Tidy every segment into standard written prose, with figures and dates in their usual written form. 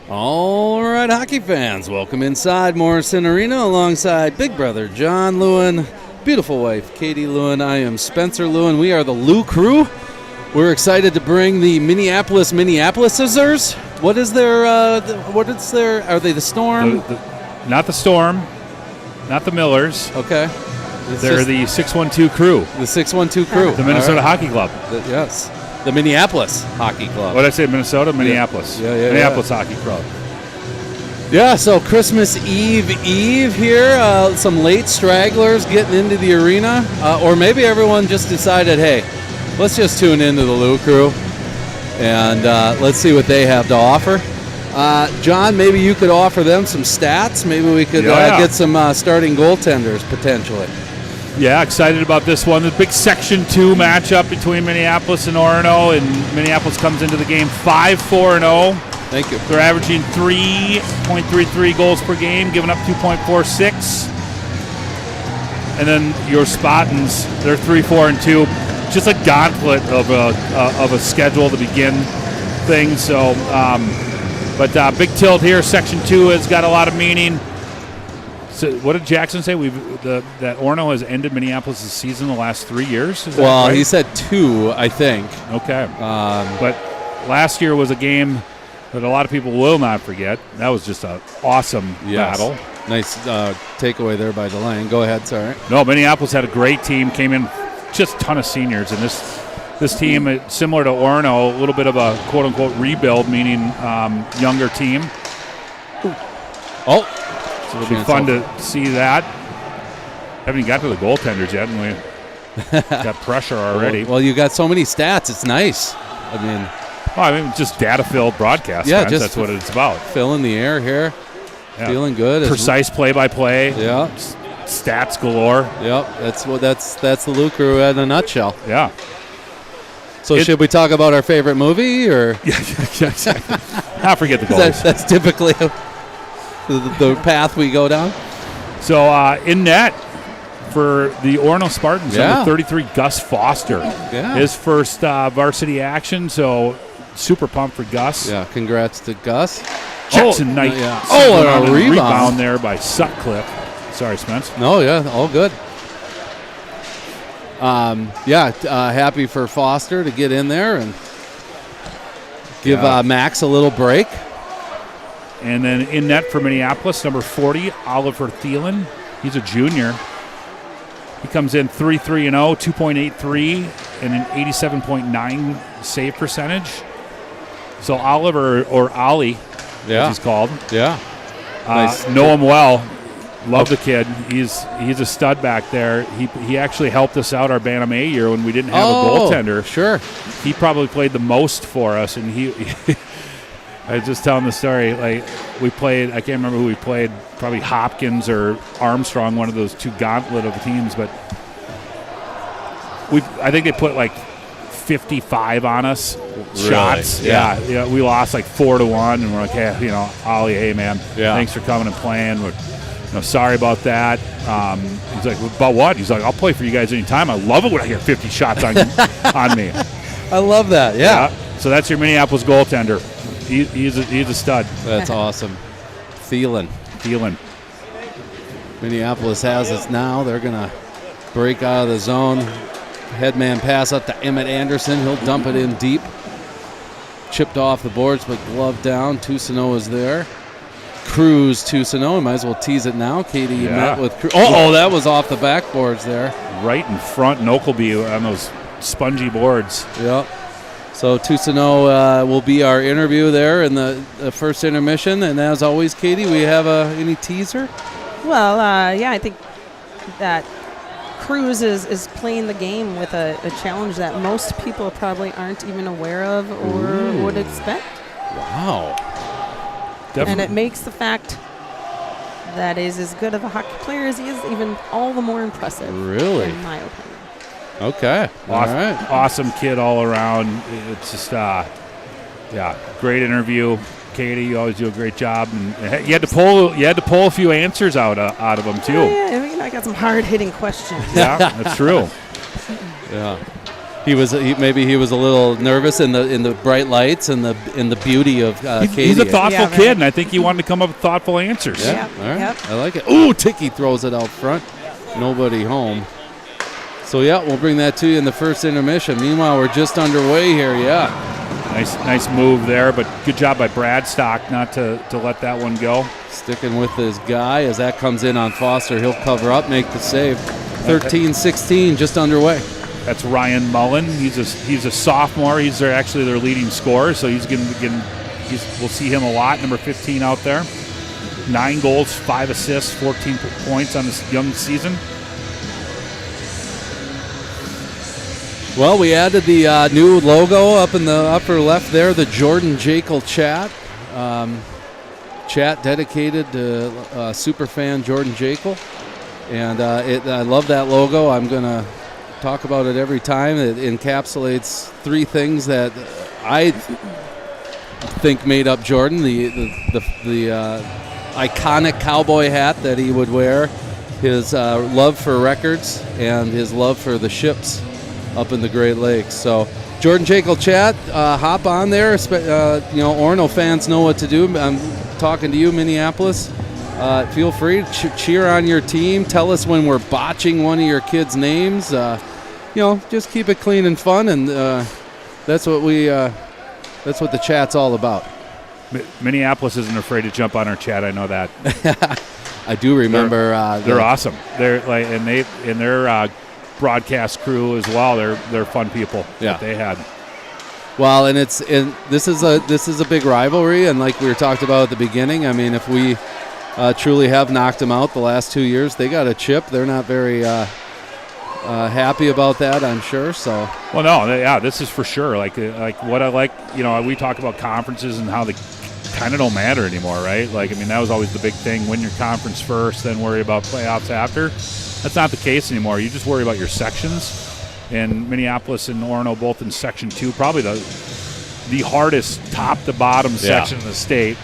All right, hockey fans, welcome inside Morrison Arena alongside Big Brother John Lewin, beautiful wife Katie Lewin. I am Spencer Lewin. We are the Lou Crew. We're excited to bring the Minneapolisers. What is their? Are they the Storm? Not the Storm, not the Millers. Okay. They're the 612 Crew. The 612 Crew. The Minnesota Hockey Club. Yes. The Minneapolis Hockey Club. What did I say? Minnesota? Minneapolis. Yeah. Minneapolis Hockey Club. Yeah, so Christmas Eve here. Some late stragglers getting into the arena. Or maybe everyone just decided, hey, let's just tune into the Lou Crew and let's see what they have to offer. John, maybe you could offer them some stats. Maybe we could get some starting goaltenders potentially. Yeah, excited about this one. The big Section 2 matchup between Minneapolis and Orono, and Minneapolis comes into the game 5-4-0. Thank you. They're averaging 3.33 goals per game, giving up 2.46. And then your Spartans, they're 3-4-2. Just a gauntlet of a schedule to begin things. So, but big tilt here. Section 2 has got a lot of meaning. So what did Jackson say? That Orono has ended Minneapolis' season the last 3 years? Is that right? He said 2, I think. Okay. But last year was a game that a lot of people will not forget. That was just an awesome battle. Nice takeaway there by Delane. Go ahead, sorry. No, Minneapolis had a great team, came in just a ton of seniors, and this team, similar to Orono, a little bit of a quote-unquote rebuild, meaning younger team. Oh. So it'll be fun to see that. Haven't even got to the goaltenders yet, and we got pressure already. Well, you got so many stats. It's nice. I mean, just data-filled broadcast. Yeah, that's what it's about. Filling the air here. Yeah. Feeling good. Precise play-by-play. Yeah. Stats galore. Yep. That's the Lou Crew in a nutshell. Yeah. So should we talk about our favorite movie, or? Yeah, exactly. Not forget the goals. That's typically the path we go down. So in net for the Orono Spartans, number 33, Gus Foster. Yeah. His first varsity action, so super pumped for Gus. Yeah, congrats to Gus. Jackson Knight. And a rebound there by Sutcliffe. Sorry, Spence. No, yeah, all good. Happy for Foster to get in there and give Max a little break. And then in net for Minneapolis, number 40, Oliver Thielen. He's a junior. He comes in 3-3-0, 2.83, and an 87.9 save percentage. So Oliver, or Ollie, as he's called. Yeah. Nice. Know him well. Love the kid. He's a stud back there. He actually helped us out our Bantam A year when we didn't have a goaltender. Sure. He probably played the most for us, and he I was just telling the story, like, we played, I can't remember who we played, probably Hopkins or Armstrong, one of those two gauntlet of teams, but I think they put like 55 on us shots. Yeah, we lost like 4-1, and we're like, hey, Ollie, hey man, thanks for coming and playing. We're sorry about that. He's like, about what? He's like, I'll play for you guys anytime. I love it when I get 50 shots on me. I love that. Yeah. So that's your Minneapolis goaltender. He's a stud. That's awesome. Thielen. Minneapolis has us now. They're going to break out of the zone. Headman pass up to Emmett Anderson. He'll dump it in deep. Chipped off the boards, but glove down. Toussaint is there. Cruz Toussaint. Might as well tease it now. Katie met with Cruz. That was off the backboards there. Right in front, Nokleby on those spongy boards. Yep. So Toussaint will be our interview there in the first intermission. And as always, Katie, we have any teaser? Well, I think that Cruz is playing the game with a challenge that most people probably aren't even aware of or would expect. Wow. Definitely. And it makes the fact that he's as good of a hockey player as he is even all the more impressive. Really? In my opinion. Okay. All right. Awesome kid all around. It's just, great interview. Katie, you always do a great job, and you had to pull a few answers out of them too. Yeah, I got some hard hitting questions. Yeah, that's true. Yeah. maybe he was a little nervous in the bright lights and the beauty of Katie. He's a thoughtful kid, and I think he wanted to come up with thoughtful answers. Yeah, all right. I like it. Ooh, Tiki throws it out front. Nobody home. So, we'll bring that to you in the first intermission. Meanwhile, we're just underway here, Nice move there, but good job by Bradstock not to let that one go. Sticking with his guy as that comes in on Foster. He'll cover up, make the save. 13-16, just underway. That's Ryan Mullen. He's a sophomore. He's actually their leading scorer, so we'll see him a lot. Number 15 out there. 9 goals, 5 assists, 14 points on this young season. Well, we added the new logo up in the upper left there, the Jordan Jekyll chat. Chat dedicated to superfan Jordan Jekyll. And I love that logo. I'm going to talk about it every time. It encapsulates 3 things that I think made up Jordan. The iconic cowboy hat that he would wear, his love for records, and his love for the ships up in the Great Lakes. So, Jordan Jekyll chat, hop on there. Orono fans know what to do. I'm talking to you, Minneapolis. Feel free to cheer on your team. Tell us when we're botching one of your kids' names. Just keep it clean and fun, and that's what the chat's all about. Minneapolis isn't afraid to jump on our chat. I know that. I do remember. They're awesome. They're their broadcast crew as well. They're fun people. Yeah. That they had. Well, and this is a big rivalry, and like we were talked about at the beginning. I mean, if we truly have knocked them out the last 2 years, they got a chip. They're not very happy about that, I'm sure. So. Well, no, this is for sure. Like what I like. We talk about conferences and how they kind of don't matter anymore, right? That was always the big thing: win your conference first, then worry about playoffs after. That's not the case anymore. You just worry about your sections. And Minneapolis and Orono both in Section 2, probably the hardest top-to-bottom section in the state.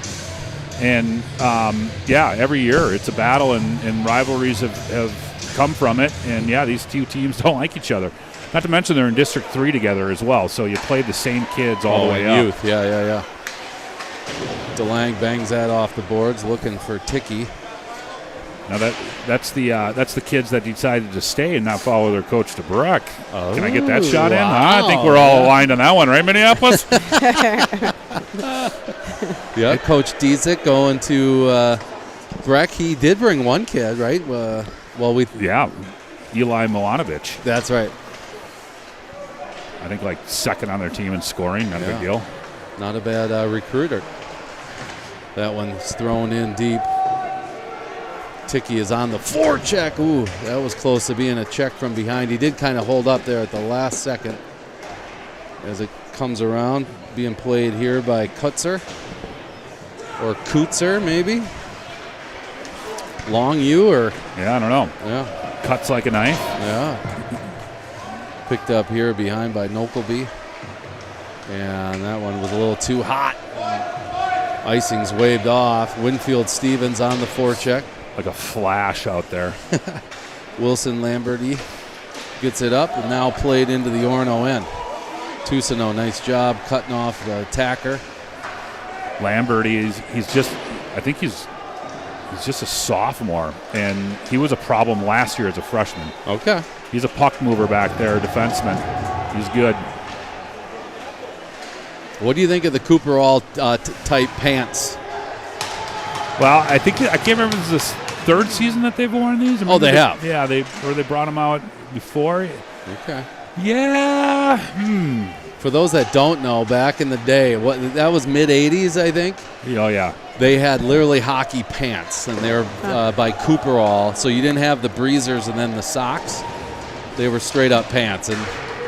And, every year it's a battle, and rivalries have come from it. And, these 2 teams don't like each other. Not to mention they're in District 3 together as well, so you play the same kids all the way up. Youth, yeah. DeLange bangs that off the boards, looking for Tiki. Now that's the kids that decided to stay and not follow their coach to Breck. Oh, can I get that shot in? wow. I think we're all aligned on that one, right, Minneapolis? Yeah, Coach Diezik going to Breck. He did bring one kid, right? Eli Milanovic. That's right. I think second on their team in scoring. Not a big deal. Not a bad recruiter. That one's thrown in deep. Tiki is on the forecheck. Ooh, that was close to being a check from behind. He did kind of hold up there at the last second as it comes around. Being played here by Kutzer. Or Kutzer, maybe. Long U or? Yeah, I don't know. Yeah. Cuts like a knife. Yeah. Picked up here behind by Nokelby. And that one was a little too hot. Icing's waved off. Winfield Stevens on the forecheck. Like a flash out there. Wilson Lamberty gets it up and now played into the Orono end. Tousineau, nice job cutting off the attacker. Lamberty, he's just a sophomore, and he was a problem last year as a freshman. Okay. He's a puck mover back there, a defenseman. He's good. What do you think of the Cooperall type pants? Well, I can't remember if this is the 3rd season that they've worn these. They have. Yeah, they brought them out before. Okay. Yeah. For those that don't know, back in the day, that was mid-'80s, I think. Oh, yeah. They had literally hockey pants, and they were by Cooperall. So you didn't have the breezers and then the socks. They were straight-up pants, and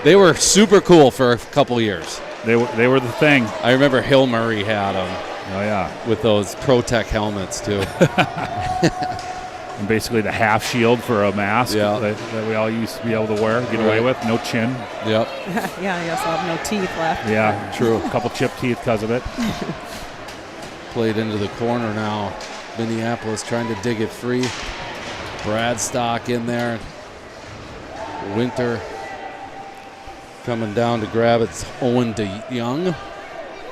they were super cool for a couple years. They were the thing. I remember Hill Murray had them. Oh, yeah. With those Pro-Tech helmets, too. And basically the half shield for a mask that we all used to be able to wear, get away with. No chin. Yep. Yeah, I guess I'll have no teeth left. Yeah, true. A couple chipped teeth because of it. Played into the corner now. Minneapolis trying to dig it free. Bradstock in there. Winter Coming down to grab it's Owen DeYoung.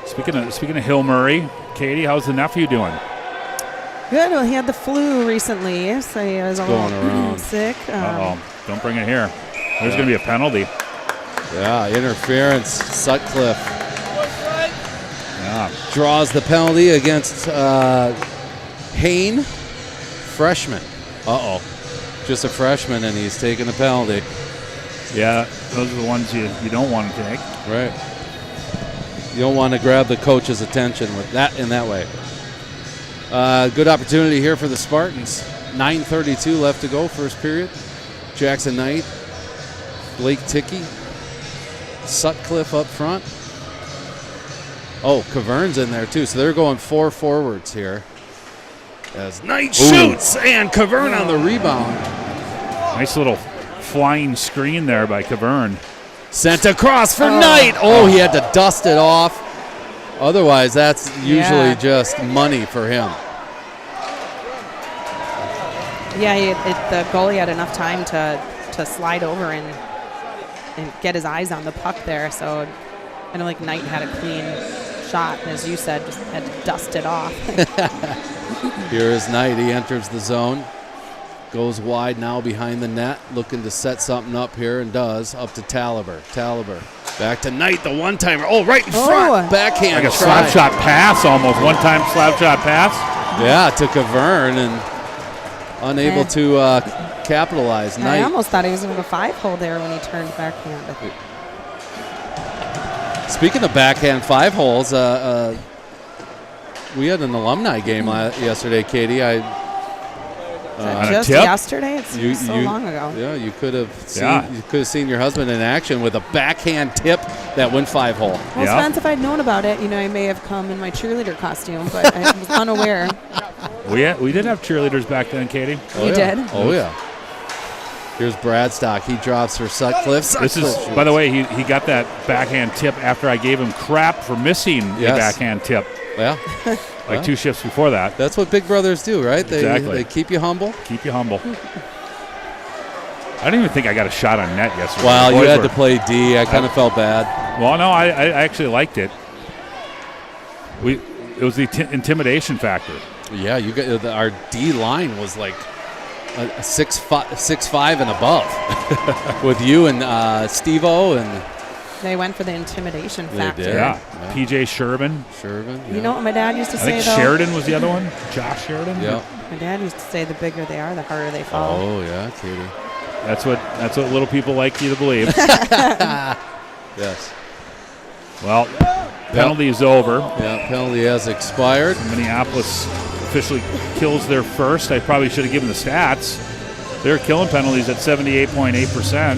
Speaking of Hill Murray, Katie, how's the nephew doing? Good. Well, he had the flu recently, so he was a little sick. Don't bring it here. There's going to be a penalty. Yeah, interference. Sutcliffe Yeah. draws the penalty against Hain, freshman. Just a freshman, and he's taking a penalty. Yeah, those are the ones you don't want to take. Right. You don't want to grab the coach's attention with that in that way. Good opportunity here for the Spartans. 9:32 left to go, first period. Jackson Knight, Blake Tickey, Sutcliffe up front. Oh, Cavern's in there too, so they're going 4 forwards here. As Knight shoots, and Cavern on the rebound. Nice little flying screen there by Cavern. Sent across for Knight. He had to dust it off. Otherwise, that's usually just money for him. Yeah, the goalie had enough time to slide over and get his eyes on the puck there. So I don't think Knight had a clean shot. As you said, just had to dust it off. Here is Knight. He enters the zone. Goes wide now behind the net. Looking to set something up here and does. Up to Taliber. Back to Knight, the one-timer. Right in front. Backhand. Like a slap shot pass almost. One-time slap shot pass. Yeah, to Cavern and unable to capitalize. Knight. I almost thought he was going to go 5-hole there when he turned backhand. Speaking of backhand 5-holes, we had an alumni game yesterday, Katie. Just yesterday? It's so long ago. Yeah, you could have seen your husband in action with a backhand tip that went 5-hole. Well, Spence, if I'd known about it, I may have come in my cheerleader costume, but I was unaware. We did have cheerleaders back then, Katie. You did? Oh, yeah. Here's Bradstock. He drops for Sutcliffe. This is, by the way, he got that backhand tip after I gave him crap for missing a backhand tip. Yeah. Like 2 shifts before that. That's what big brothers do, right? Exactly. They keep you humble. Keep you humble. I don't even think I got a shot on net yesterday. Well, you had to play D. I kind of felt bad. Well, no, I actually liked it. It was the intimidation factor. Yeah, our D line was like a 6'5" and above with you and Steve-O and. They went for the intimidation factor. Yeah. PJ Sherman. Yeah. You know what my dad used to say, I think Sheridan was the other one. Josh Sheridan. Yeah. My dad used to say the bigger they are, the harder they fall. Oh, yeah, Katie. That's what little people like you to believe. Yes. Well, penalty is over. Yeah, penalty has expired. Minneapolis officially kills their first. I probably should have given the stats. They're killing penalties at 78.8%.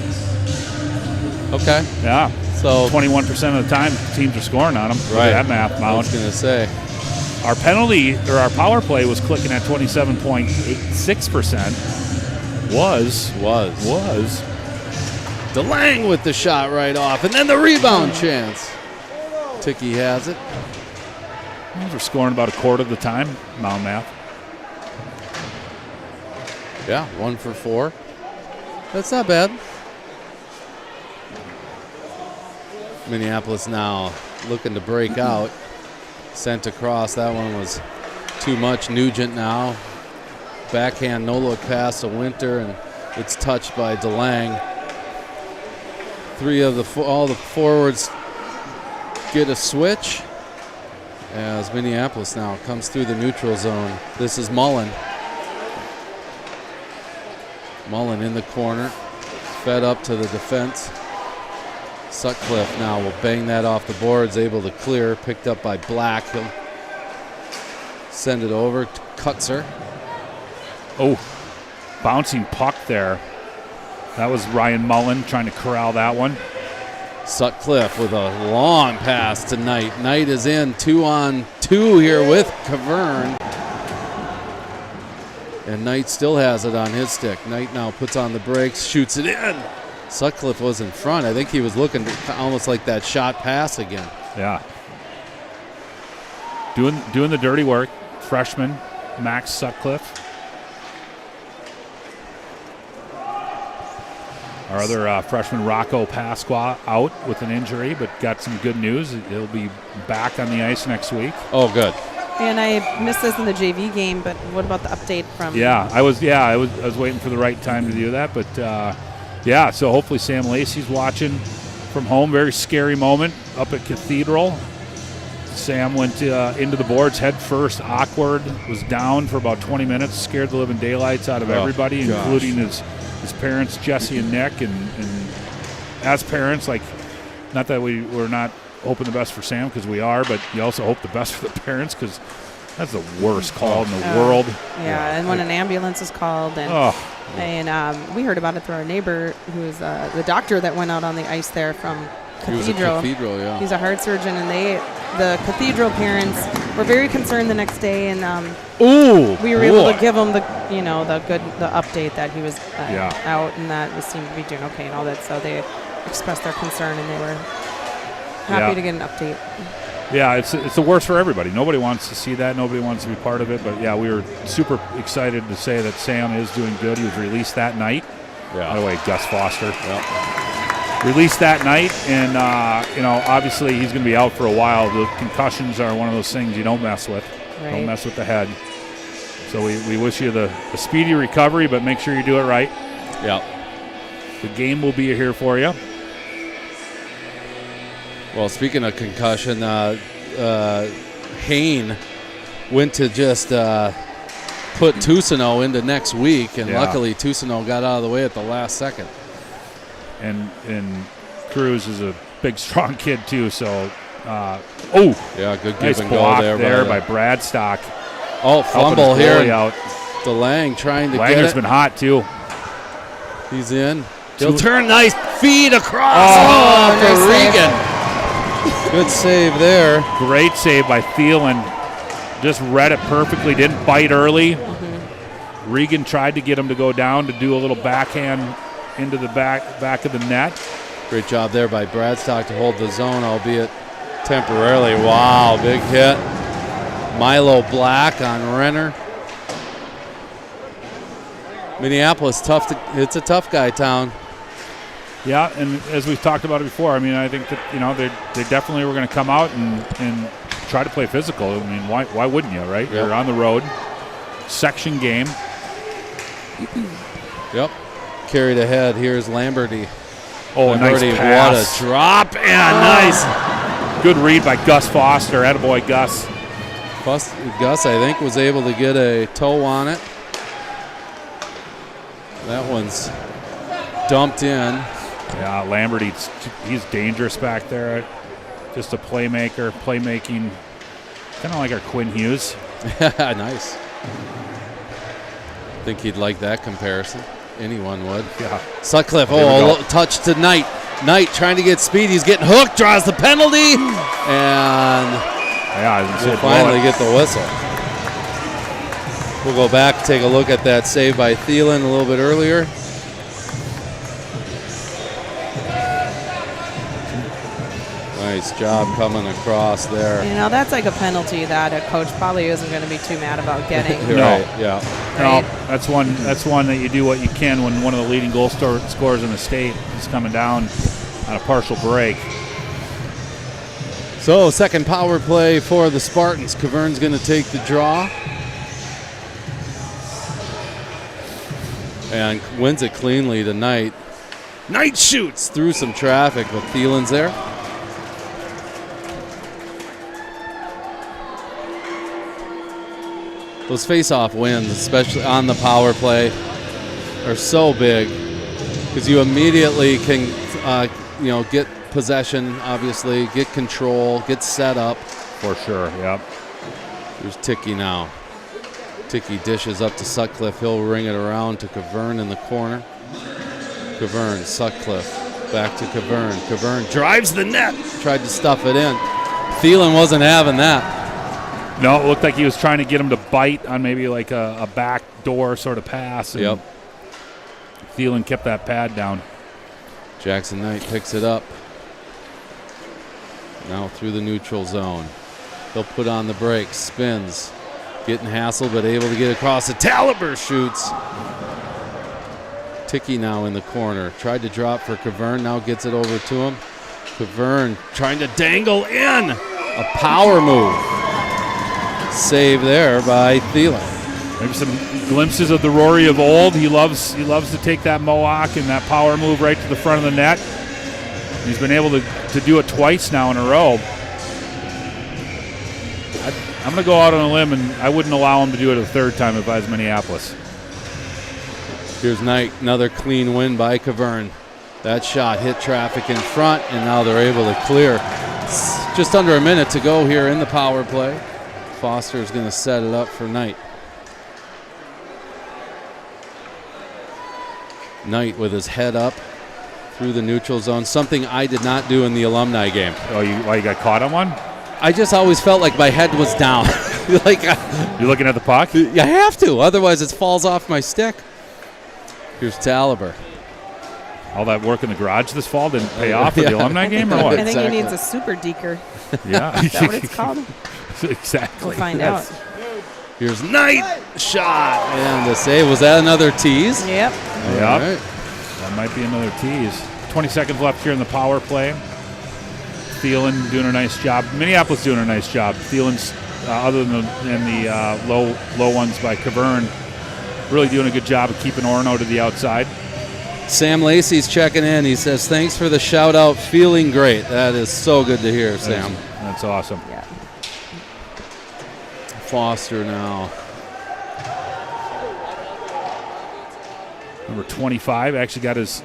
Okay. Yeah. So 21% of the time, teams are scoring on them. Right. That math, Mount. I was going to say. Our penalty or our power play was clicking at 27.86%. Was. DeLang with the shot right off, and then the rebound chance. Tickey has it. We're scoring about a quarter of the time, Mount math. Yeah, 1 for 4. That's not bad. Minneapolis now looking to break out. Sent across. That one was too much. Nugent now. Backhand no-look pass to Winter, and it's touched by DeLang. All the forwards get a switch as Minneapolis now comes through the neutral zone. This is Mullen. Mullen in the corner. Fed up to the defense. Sutcliffe now will bang that off the boards, able to clear, picked up by Black. He'll send it over to Kutzer. Oh, bouncing puck there. That was Ryan Mullen trying to corral that one. Sutcliffe with a long pass to Knight. Knight is in 2-on-2 here with Cavern. And Knight still has it on his stick. Knight now puts on the brakes, shoots it in. Sutcliffe was in front. I think he was looking almost like that shot pass again. Yeah. Doing the dirty work. Freshman Max Sutcliffe. Our other freshman, Rocco Pasqua, out with an injury, but got some good news. He'll be back on the ice next week. Oh, good. And I missed this in the JV game, but what about the update from? I was waiting for the right time to do that, but so hopefully Sam Lacey's watching from home. Very scary moment up at Cathedral. Sam went into the boards head first, awkward, was down for about 20 minutes, scared the living daylights out of everybody, including his parents, Jesse and Nick. And as parents, like, not that we're not hoping the best for Sam, because we are, but you also hope the best for the parents, because that's the worst call in the world. Yeah, and when an ambulance is called, and we heard about it through our neighbor, who's the doctor that went out on the ice there from Cathedral. He's a heart surgeon, and the Cathedral parents were very concerned the next day, and we were able to give them the update that he was out, and that he seemed to be doing okay and all that. So they expressed their concern, and they were happy to get an update. Yeah, it's the worst for everybody. Nobody wants to see that. Nobody wants to be part of it. But yeah, we were super excited to say that Sam is doing good. He was released that night. By the way, Gus Foster. Released that night, and obviously he's going to be out for a while. The concussions are one of those things you don't mess with. Right. Don't mess with the head. So we wish you the speedy recovery, but make sure you do it right. Yeah. The game will be here for you. Well, speaking of concussion, Hain went to just put Tousineau into next week, and luckily Tousineau got out of the way at the last second. And Cruz is a big, strong kid too. So, good give nice and block go there by Bradstock. Oh, fumble here. Out. DeLang trying to get it. Langer's been hot too. He's in. He'll turn, nice feed across. For Regan. Good save there. Great save by Thielen. Just read it perfectly. Didn't bite early. Regan tried to get him to go down to do a little backhand into the back of the net. Great job there by Bradstock to hold the zone, albeit temporarily. Wow, big hit. Milo Black on Renner. Minneapolis, it's a tough guy town. Yeah, and as we've talked about it before, I mean, I think that they definitely were going to come out and try to play physical. I mean, why wouldn't you, right? Yep. You're on the road, section game. Yep. Carried ahead. Here's Lamberty. Oh, Lamberty, nice pass. What a drop, and nice. Good read by Gus Foster. Attaboy, Gus. Gus, I think, was able to get a toe on it. That one's dumped in. Yeah, Lamberty, he's dangerous back there. Just a playmaking, kind of like our Quinn Hughes. Nice. I think he'd like that comparison. Anyone would. Yeah. Sutcliffe, touch to Knight. Knight trying to get speed. He's getting hooked, draws the penalty, and we'll finally get the whistle. We'll go back, take a look at that save by Thielen a little bit earlier. Nice job coming across there. That's like a penalty that a coach probably isn't going to be too mad about getting. Right, yeah. Right? No, that's one that you do what you can when one of the leading goal scorers in the state is coming down on a partial break. So, second power play for the Spartans. Cavern's going to take the draw. And wins it cleanly tonight. Knight shoots through some traffic, but Thielen's there. Those face-off wins, especially on the power play, are so big because you immediately can, get possession, obviously, get control, get set up. For sure, yep. There's Ticky now. Ticky dishes up to Sutcliffe. He'll ring it around to Cavern in the corner. Cavern, Sutcliffe, back to Cavern. Cavern drives the net. Tried to stuff it in. Thielen wasn't having that. No, it looked like he was trying to get him to bite on maybe like a back door sort of pass. Yep. Thielen kept that pad down. Jackson Knight picks it up. Now through the neutral zone. He'll put on the brakes, spins. Getting hassled, but able to get across. The Taliber shoots. Ticky now in the corner. Tried to drop for Cavern, now gets it over to him. Cavern trying to dangle in. A power move. Save there by Thielen. Maybe some glimpses of the Rory of old. He loves to take that mohawk and that power move right to the front of the net. He's been able to do it twice now in a row. I'm going to go out on a limb, and I wouldn't allow him to do it a third time if I was Minneapolis. Here's Knight, another clean win by Cavern. That shot hit traffic in front, and now they're able to clear. It's just under a minute to go here in the power play. Foster is going to set it up for Knight. Knight with his head up through the neutral zone, something I did not do in the alumni game. Oh, you got caught on one? I just always felt like my head was down. Like you're looking at the puck? You have to, otherwise it falls off my stick. Here's Taliber. All that work in the garage this fall didn't pay off for the alumni game, or what? I think he needs a super deker. Yeah. Is that what it's called? Exactly. We'll find out. Here's Knight. Shot. And the save. Was that another tease? Yep. Yep. Right. That might be another tease. 20 seconds left here in the power play. Thielen doing a nice job. Minneapolis doing a nice job. Thielen's, other than the low ones by Cavern, really doing a good job of keeping Orono to the outside. Sam Lacey's checking in. He says, thanks for the shout out. Feeling great. That is so good to hear, Sam. That's awesome. Yeah. Foster now. Number 25 actually got his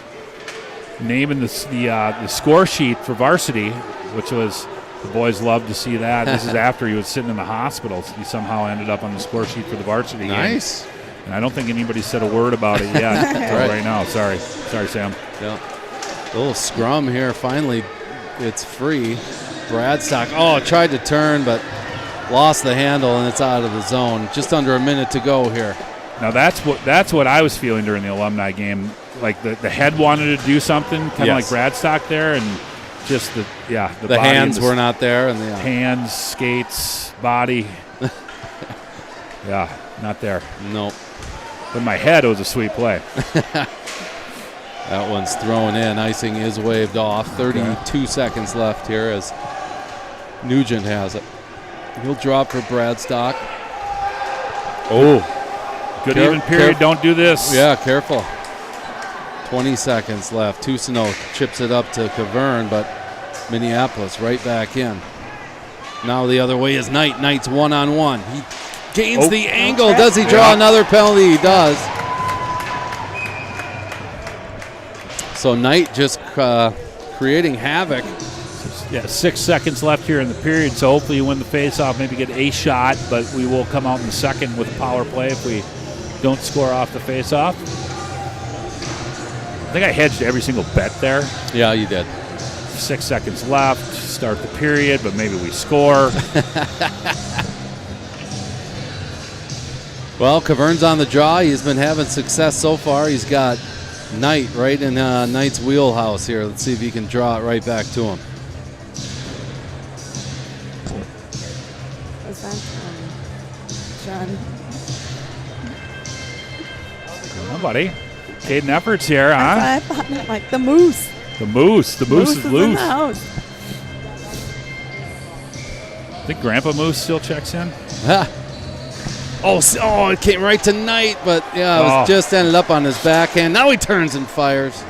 name in the score sheet for Varsity, which was, the boys loved to see that. This is after he was sitting in the hospital. He somehow ended up on the score sheet for the Varsity Nice. game. And I don't think anybody said a word about it yet right now. Sorry, Sam. Yeah. A little scrum here. Finally, it's free. Bradstock, tried to turn, but lost the handle, and it's out of the zone. Just under a minute to go here. Now that's what I was feeling during the alumni game. Like the head wanted to do something, kind of like Bradstock there, and just the body hands were not there, and the hands, skates, body, not there. Nope. But in my head, it was a sweet play. That one's thrown in. Icing is waved off. 32 seconds left here as Nugent has it. He'll drop for Bradstock. Good even period. Don't do this. Yeah, careful. 20 seconds left. Tousineau chips it up to Cavern, but Minneapolis right back in. Now the other way is Knight. Knight's one-on-one. He gains the angle. Does he draw another penalty? He does. So Knight just creating havoc. 6 seconds left here in the period, so hopefully you win the face-off, maybe get a shot, but we will come out in the second with a power play if we don't score off the face-off. I think I hedged every single bet there. Yeah, you did. 6 seconds left, start the period, but maybe we score. Well, Cavern's on the draw. He's been having success so far. He's got Knight right in Knight's wheelhouse here. Let's see if he can draw it right back to him. Was that John? Oh, buddy. Caden efforts here, huh? I thought, like the moose. The moose is loose. In the house. I think Grandpa Moose still checks in. It came right to Knight, but it was just ended up on his backhand. Now he turns and fires.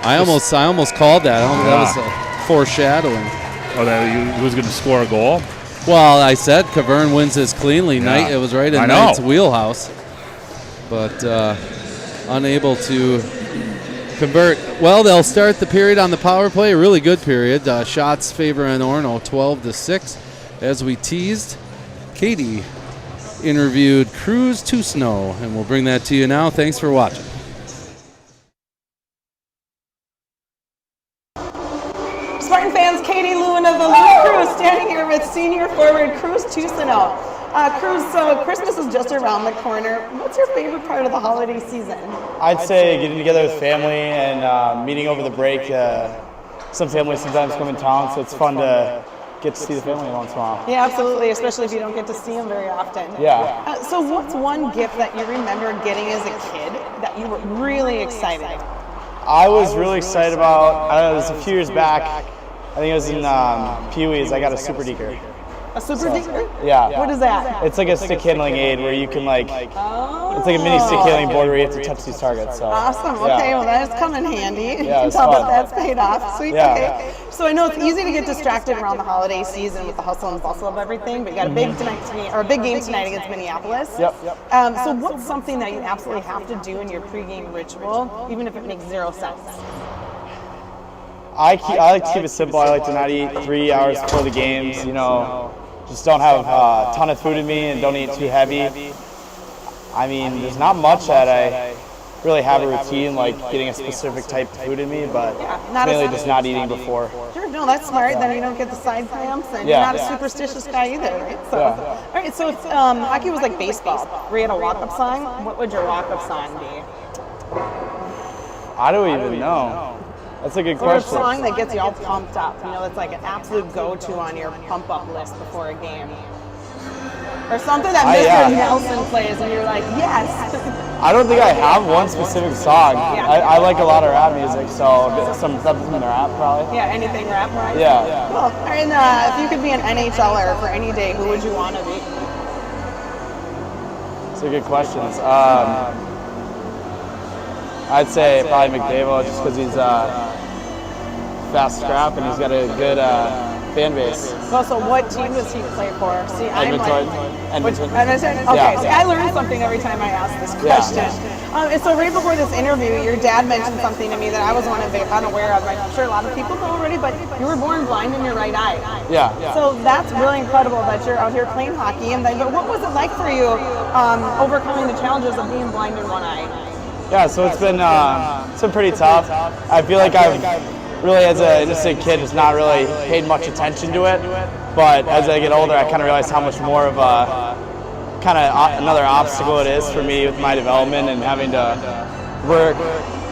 I almost called that. That was a foreshadowing. That he was going to score a goal? Well, I said Cavern wins this cleanly. Knight, it was right in Knight's wheelhouse, but unable to convert. Well, they'll start the period on the power play. A really good period. Shots favoring Orono 12-6. As we teased, Katie interviewed Cruz Tousineau, and we'll bring that to you now. Thanks for watching. Spartan fans, Katie Lewin of the Lewin Cruz standing here with senior forward Cruz Tousineau. Cruz, so Christmas is just around the corner. What's your favorite part of the holiday season? I'd say getting together with family and meeting over the break. Some families sometimes come in town, so it's fun to get get to see the family once in a while. Yeah, absolutely, especially if you don't get to see them very often. Yeah. So what's one gift that you remember getting as a kid that you were really excited? I was really excited about, it was a few years back, I think it was in Pee-wee's, I got a super deker. A super deker? Yeah. What is that? It's like a stick handling aid where you can it's like a mini stick handling board where you have to touch these targets. So. Awesome. Okay, well that's come in handy. You Yeah, can it's tell fun. that that's paid off. Sweet. Yeah. Okay. So I know it's easy to get distracted around the holiday season with the hustle and bustle of everything, but you got a big big game tonight against Minneapolis. Yep. So what's something that you absolutely have to do in your pregame ritual, even if it makes zero sense? I like to keep it simple. I like to not eat 3 hours before the games, just don't have a ton of food in me and don't eat too heavy. I mean, there's not much that I really have a routine, like getting a specific type of food in me, but mainly just not eating before. Sure, no, that's smart. Then you don't get the side cramps, and you're not a superstitious guy either, right? So, all right. So if hockey was like baseball, where you had a walk-up song, what would your walk-up song be? I don't even know. That's a good Or a question. song that gets you all pumped up. That's like an absolute go-to on your pump-up list before a game. Or something that Mr. Nelson plays, and you're like, yes. I don't think I have one specific song. Yeah. I like a lot of rap music, so some stuff in the rap probably. Yeah, anything rap-wise? Yeah. Cool. And if you could be an NHLer for any day, who would you want to be? Those are good questions. I'd say probably McDavid just because he's fast scrap and he's got a good fan base. Well, so what team does he play for? See, Edmonton. Edmonton? Okay, Yeah. see, I learned something every time I ask this question. And so right before this interview, your dad mentioned something to me that I was unaware of. I'm sure a lot of people know already, but you were born blind in your right eye. Yeah. So that's really incredible that you're out here playing hockey. But what was it like for you overcoming the challenges of being blind in one eye? Yeah, so it's been pretty tough. I feel like I've really, as an innocent kid, just not really paid much attention to it. But as I get older, I kind of realize how much more of another obstacle it is for me with my development and having to work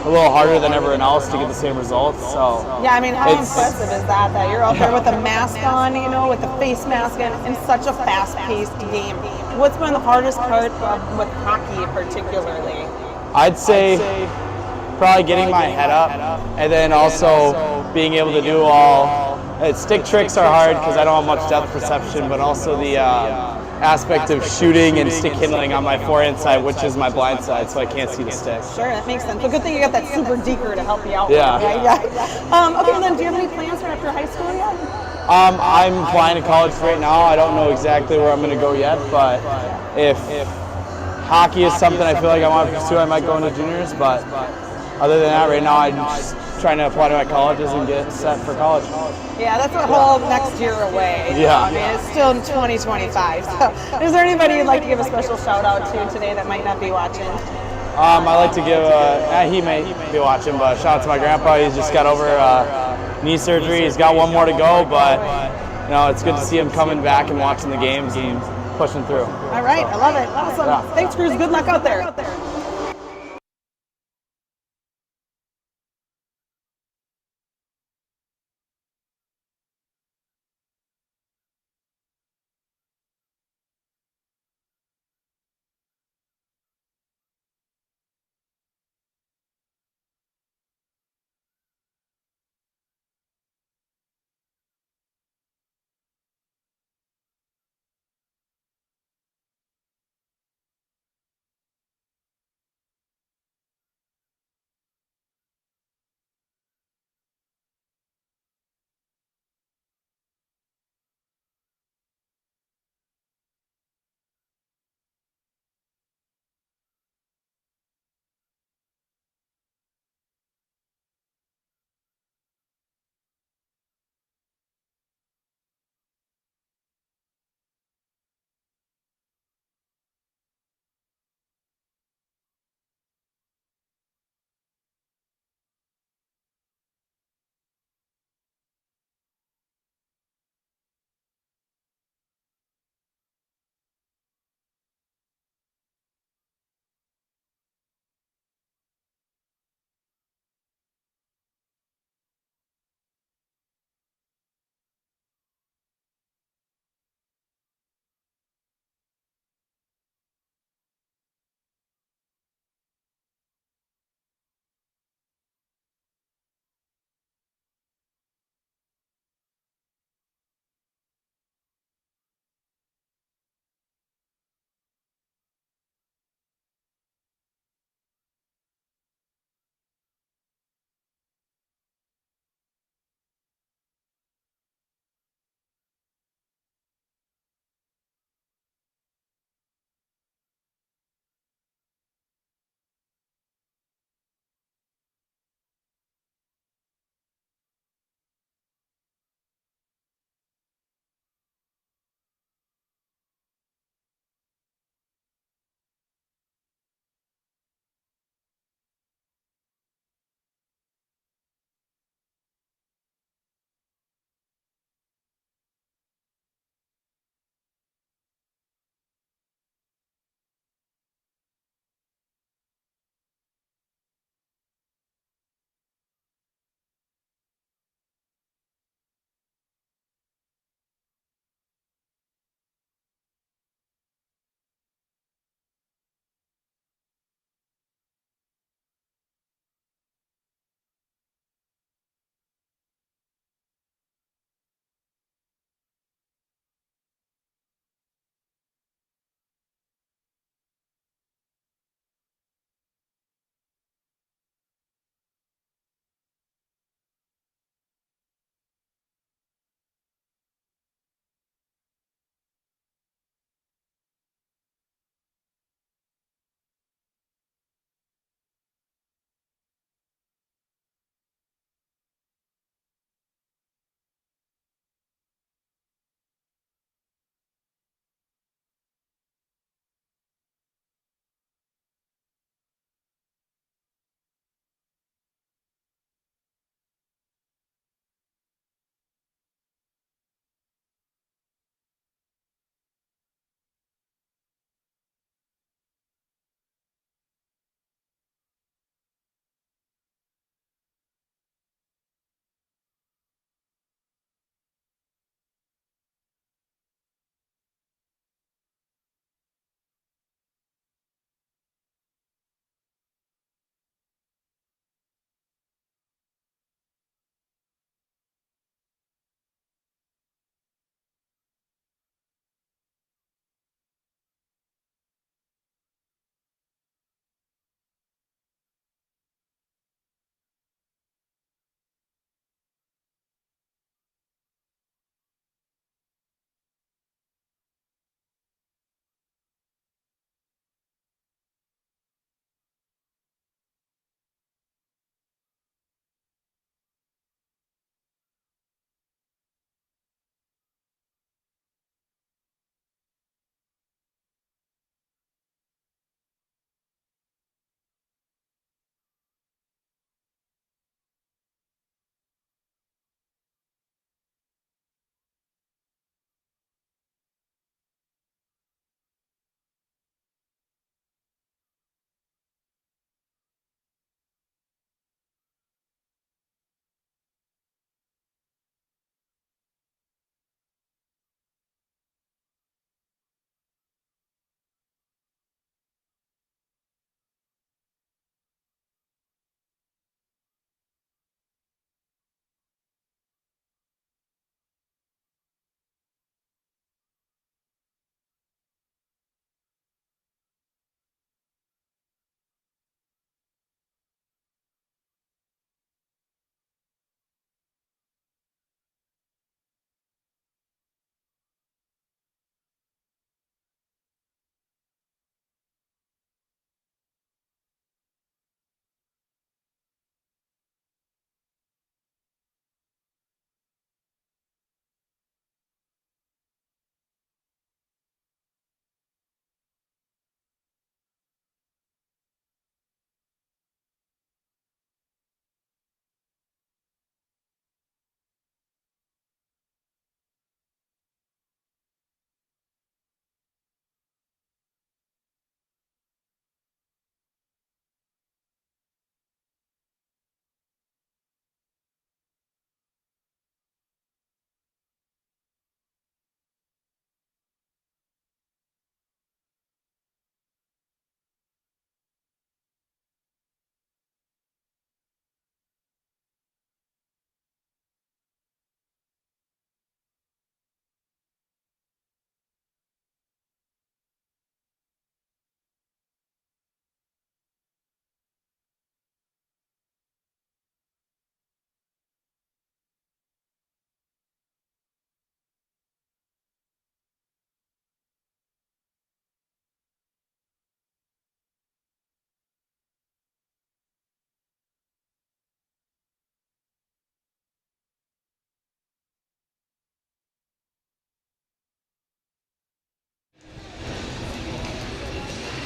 a little harder than everyone else to get the same results. So yeah, I mean, how impressive is that you're out there with a mask on, with the face mask in such a fast-paced game. What's been the hardest part with hockey particularly? I'd say probably getting my head up, and then also being able to do stick tricks are hard because I don't have much depth perception, but also the aspect of shooting and stick handling on my forehand side, which is my blind side, so I can't see the stick. Sure, that makes sense. But good thing you got that super deker to help you out. Yeah. With, right? Yeah. Okay, then do you have any plans for after high school yet? I'm applying to college right now. I don't know exactly where I'm going to go yet, but if hockey is something I feel like I want to pursue, I might go into juniors, but other than that, right now I'm just trying to apply to my colleges and get set for college. Yeah, that's a whole next year away. Yeah. I mean, it's still 2025. So, is there anybody you'd like to give a special shout out to today that might not be watching? I like to give, he may be watching, but shout out to my grandpa. He's just got over knee surgery. He's got one more to go, but it's good to see him coming back and watching the games and pushing through. All right, I love it. Awesome. Yeah. Thanks, Cruz. Good luck out there.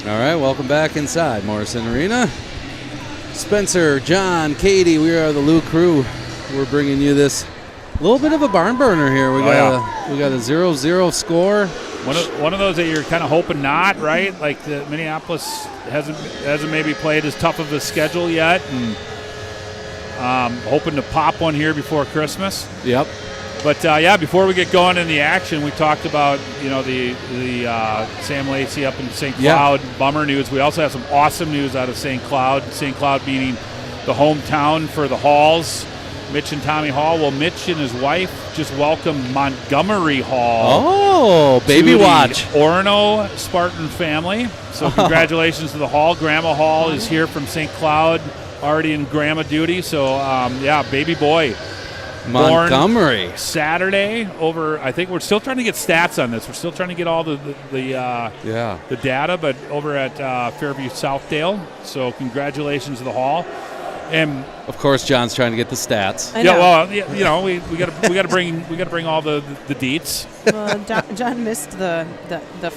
All right, welcome back inside Morrison Arena. Spencer, John, Katie, we are the Lou Crew. We're bringing you this little bit of a barn burner here. We got a 0-0 score. One of those that you're kind of hoping not, right? Like the Minneapolis hasn't maybe played as tough of a schedule yet, and hoping to pop one here before Christmas. Yep. But before we get going in the action, we talked about the Sam Lacey up in St. Cloud bummer news. We also have some awesome news out of St. Cloud. St. Cloud beating the hometown for the Halls, Mitch and Tommy Hall. Well, Mitch and his wife just welcomed Montgomery Hall. Oh, baby watch. Orono Spartan family. So congratulations to the Hall. Grandma Hall is here from St. Cloud, already in grandma duty. So baby boy. Montgomery. Born Saturday over. I think we're still trying to get stats on this. We're still trying to get all the data, but over at Fairview Southdale. So congratulations to the Hall. And of course, John's trying to get the stats. I know. We got to bring all the deets. Well, John missed the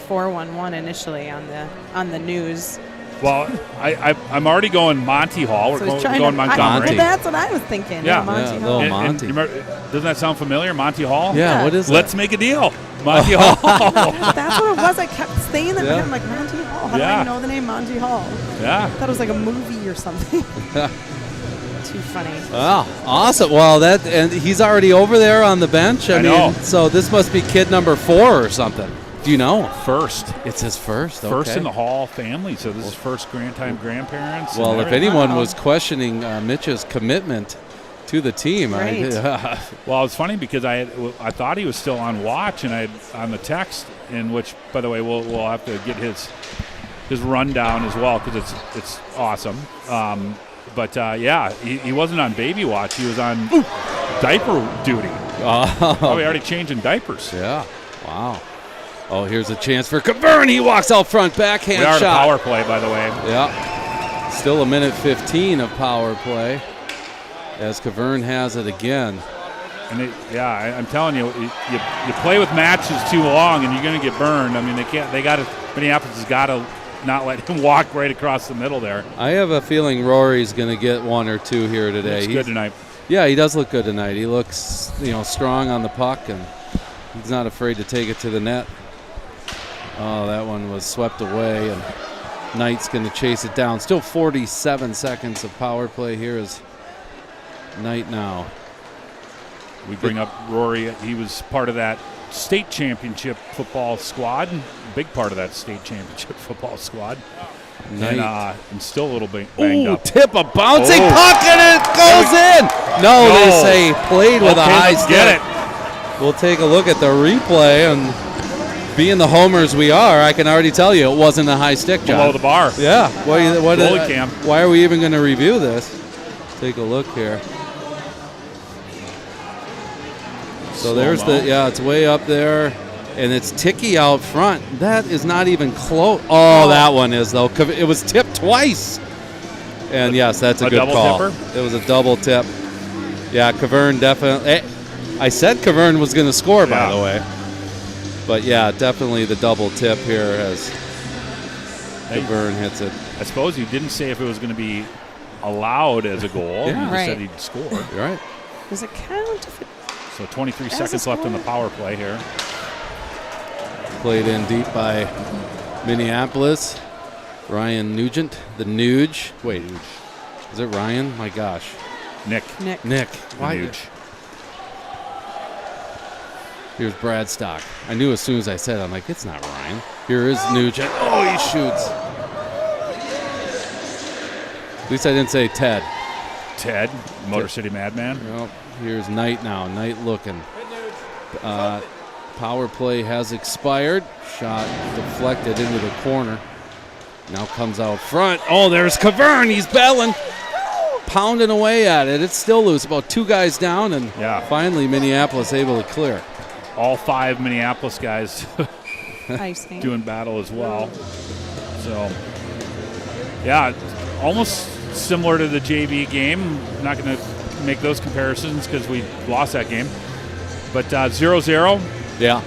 411 initially on the news. Well, I'm already going Monty Hall. We're going Montgomery. Well, that's what I was thinking. Yeah, Monty Hall. Hall. Monty. Doesn't that sound familiar, Monty Hall? Yeah. What is that? Let's make a deal, Monty Hall. That's what it was. I kept saying that. I'm like, Monty Hall. How do I know the name Monty Hall? Yeah. I thought it was like a movie or something. Too funny. Wow, awesome. Well, and he's already over there on the bench. I mean, know. So this must be kid number 4 or something. Do you know? First. It's his first. Okay. First in the Hall family, so this is first grandparents. Well, if anyone was questioning Mitch's commitment to the team, right. Well, it's funny because I thought he was still on watch, and on the text, in which, by the way, we'll have to get his rundown as well because it's awesome. But he wasn't on baby watch; he was on diaper duty. Probably already changing diapers. Yeah. Wow. Oh, here's a chance for Cavern. He walks out front, backhand we are shot. Power play, by the way. Yeah. Still a minute 15 of power play as Cavern has it again. And I'm telling you, you play with matches too long, and you're going to get burned. I mean, Minneapolis has got to not let him walk right across the middle there. I have a feeling Rory's going to get 1 or 2 here today. He's good tonight. Yeah, he does look good tonight. He looks, strong on the puck, and he's not afraid to take it to the net. Oh, that one was swept away, and Knight's going to chase it down. Still 47 seconds of power play here is Knight now. We bring up Rory. He was part of that state championship football squad, big part of that state championship football squad. Knight. And still a little banged up. Tip a bouncing puck, and it goes in. No, they say played with a high stick. Get it. We'll take a look at the replay, and being the homers we are, I can already tell you it wasn't a high stick, John. Below the bar. Yeah. Why are we even going to review this? Take a look here. So there's it's way up there, and it's Ticky out front. That is not even close. Oh, that one is, though. It was tipped twice. And, yes, that's a good call. Tipper? It was a double tip. Yeah, Cavern definitely. I said Cavern was going to score, by the way. But, yeah, definitely the double tip here as Cavern hits it. I suppose you didn't say if it was going to be allowed as a goal. Yeah. You just said he'd score. You're right. Does it count if it... So 23 seconds left on the power play here. Played in deep by Minneapolis. Ryan Nugent, the Nuge. Wait, is it Ryan? My gosh. Nick. Why? Nuge. Here's Bradstock. I knew as soon as I said it, I'm like, it's not Ryan. Here is Nugent. Oh, he shoots. At least I didn't say Ted. Motor City Madman. Well, here's Knight now. Knight looking. Power play has expired. Shot deflected into the corner. Now comes out front. Oh, there's Cavern. He's belling. Pounding away at it. It's still loose. About 2 guys down, and finally Minneapolis able to clear. All 5 Minneapolis guys doing battle as well. So, almost similar to the JV game. I'm not going to make those comparisons because we lost that game. But 0-0. Yeah.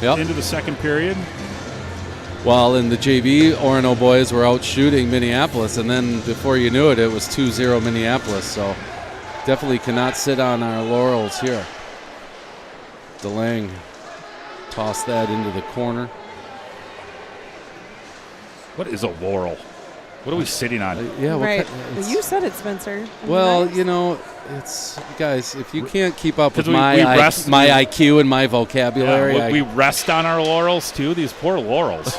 Yep. Into the second period. While in the JV, Orono boys were out shooting Minneapolis, and then before you knew it, it was 2-0 Minneapolis. So definitely cannot sit on our laurels here. DeLange tossed that into the corner. What is a laurel? What are we sitting on? Yeah, Right. You said it, Spencer. Well, Nice. you know, it's guys. If you can't keep up with 'Cause my IQ and my vocabulary, we rest on our laurels too. These poor laurels.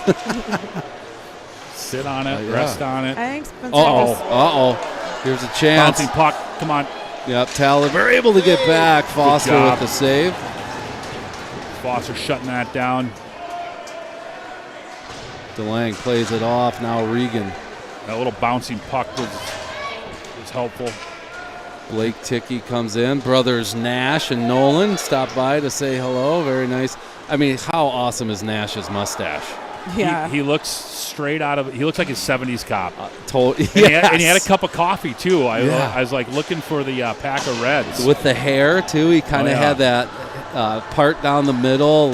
Sit on it, rest on it. I think Spencer Here's a chance. Bouncing puck. Come on. Yep, Taliber able to get back. Foster job. with the save. Foster shutting that down. DeLange plays it off. Now Regan. That little bouncing puck was helpful. Blake Ticky comes in. Brothers Nash and Nolan stop by to say hello. Very nice. I mean, how awesome is Nash's mustache? Yeah. He looks straight out of. He looks like his '70s cop. Yes. And he had a cup of coffee too. I was like looking for the pack of Reds with the hair too. He kind of had that part down the middle,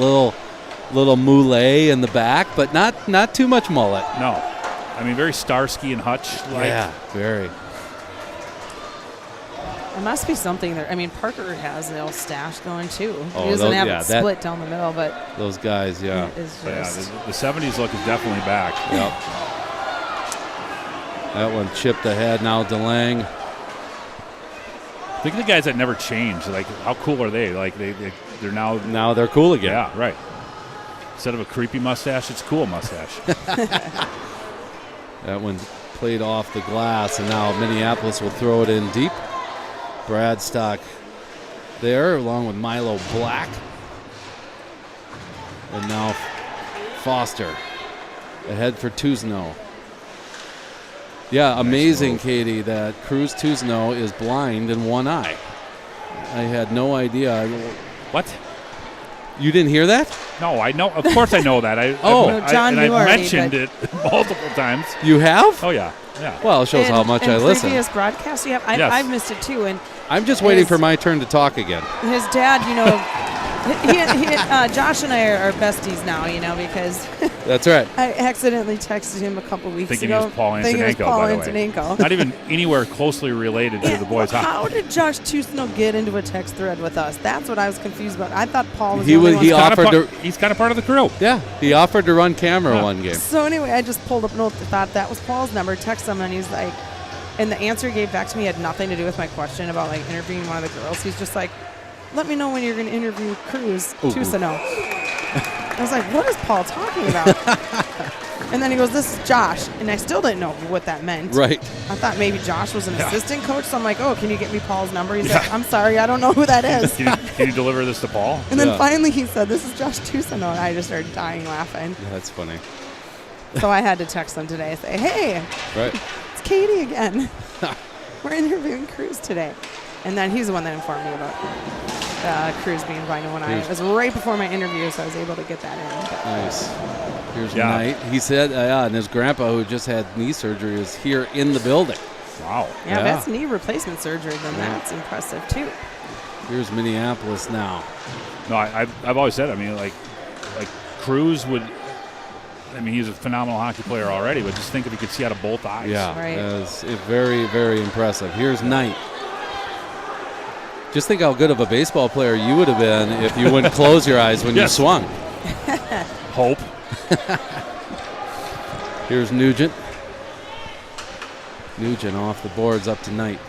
little mullet in the back, but not too much mullet. No, I mean very Starsky and Hutch. Yeah, very. It must be something there. I mean, Parker has a little stash going too. Oh, He doesn't have yeah, it split down the middle, but those guys, yeah. it is Yeah, just the '70s look is definitely back. Yep. That one chipped ahead. Now DeLange. Think of the guys that never change. Like, how cool are they? Like, they're now They're cool again. Yeah, right. Instead of a creepy mustache, it's a cool mustache. That one played off the glass, and now Minneapolis will throw it in deep. Bradstock there, along with Milo Black. And now Foster ahead for Tuzno. Yeah, amazing, Katie, that Cruz Tuzno is blind in one eye. I had no idea. What? You didn't hear that? No, I know. Of course I know that. John knew I've already, mentioned it multiple times. You have? Oh, yeah. Yeah. Well, it shows how much I listen. Previous broadcasts, you have. Yes. I've missed it too, and I'm just waiting for my turn to talk again. his dad, you know, Josh and I are besties now, you know, because That's right. I accidentally texted him a couple weeks Thinking ago. he was Paul thinking it was Antonenko, Paul by the way. Antonenko. Not even anywhere closely related to the boys' hockey. How did Josh Tuzno get into a text thread with us? That's what I was confused about. I thought Paul was He the only was- one. he offered He's kind of part of the crew. Yeah, he offered to run camera one game. So anyway, I just pulled up a note that thought that was Paul's number, texted him, and he's like, and the answer he gave back to me had nothing to do with my question about like interviewing one of the girls. He's just like, let me know when you're going to interview Cruz Tuzno. I was like, what is Paul talking about? And then he goes, this is Josh. And I still didn't know what that meant. Right. I thought maybe Josh was an assistant coach. So I'm like, oh, can you get me Paul's number? He's like, I'm sorry, I don't know who that is. Can you deliver this to Paul? And then finally he said, this is Josh Tuzno. And I just started dying laughing. Yeah, that's funny. So I had to text him today and say, hey, Right. it's Katie again. We're interviewing Cruz today. And then he's the one that informed me about Cruz being blind in one eye. It was right before my interview, so I was able to get that in. But Nice. Here's Knight. He said, and his grandpa, who just had knee surgery, is here in the building. Wow. yeah, if that's knee replacement surgery, then that's impressive too. Here's Minneapolis now. No, I've always said, I mean, like Cruz would. I mean, he's a phenomenal hockey player already, but just think if he could see out of both eyes. Yeah, Right. it's very, very impressive. Here's Knight. Just think how good of a baseball player you would have been if you wouldn't close your eyes when you swung. Hope. Here's Nugent. Nugent off the boards up to Knight.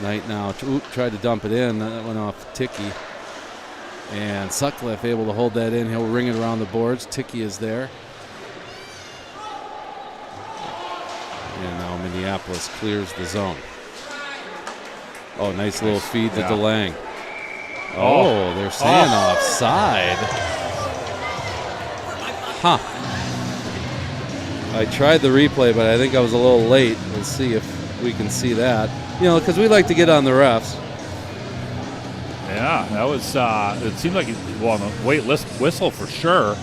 Knight now tried to dump it in. That went off Ticky. And Sutcliffe able to hold that in. He'll ring it around the boards. Ticky is there. And now Minneapolis clears the zone. Oh, nice little feed to DeLange. Oh, they're saying offside. Huh. I tried the replay, but I think I was a little late. We'll see if we can see that. You know, because we like to get on the refs. Yeah, that was. It seemed like on the wait list whistle for sure.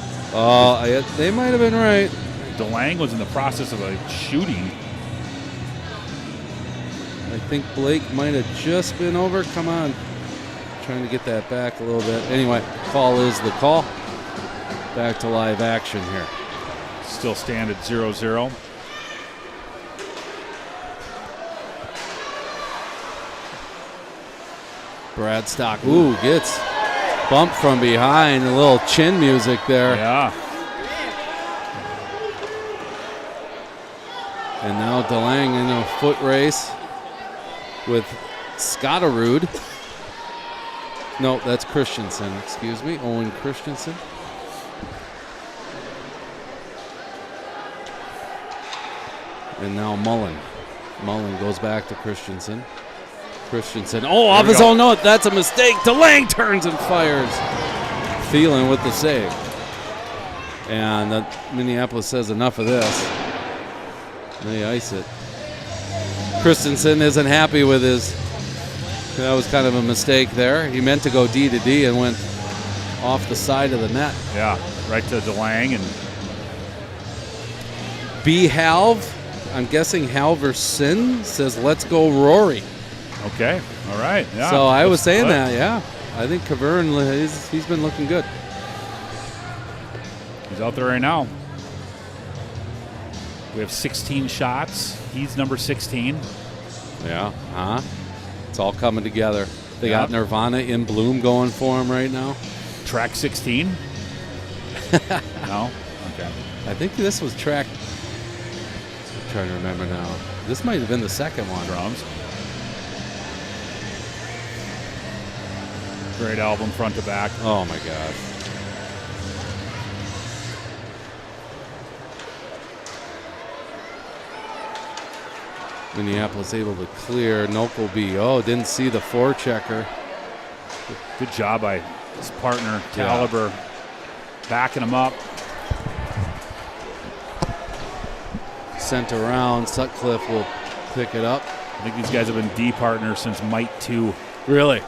They might have been right. DeLange was in the process of a shooting. I think Blake might have just been over. Come on. Trying to get that back a little bit. Anyway, call is the call. Back to live action here. still stand at 0-0. Brad Stock, gets bumped from behind. A little chin music there. Yeah. And now DeLange in a foot race with Scotterud. No, that's Christensen, excuse me. Owen Christensen. And now Mullen. Mullen goes back to Christensen. Christensen, off his own note. That's a mistake. DeLange turns and fires. Thielen with the save. And Minneapolis says enough of this. They ice it. Christensen isn't happy with his. That was kind of a mistake there. He meant to go D to D and went off the side of the net. Yeah, right to DeLange. And B. Halv, I'm guessing Halverson, says, let's go Rory. Okay, all right. Yeah. So I was saying that, yeah. I think Cavern, he's been looking good. He's out there right now. We have 16 shots. He's number 16. Yeah, it's all coming together. They got Nirvana in Bloom going for him right now. Track 16? No? Okay. I think this was track. I'm trying to remember now. This might have been the second one. Drums. Great album, front to back. Oh my gosh. Minneapolis able to clear. Nokelby, didn't see the forechecker. Good job by his partner, Caliber, backing him up. Sent around. Sutcliffe will pick it up. I think these guys have been D partners since Mite 2. Really?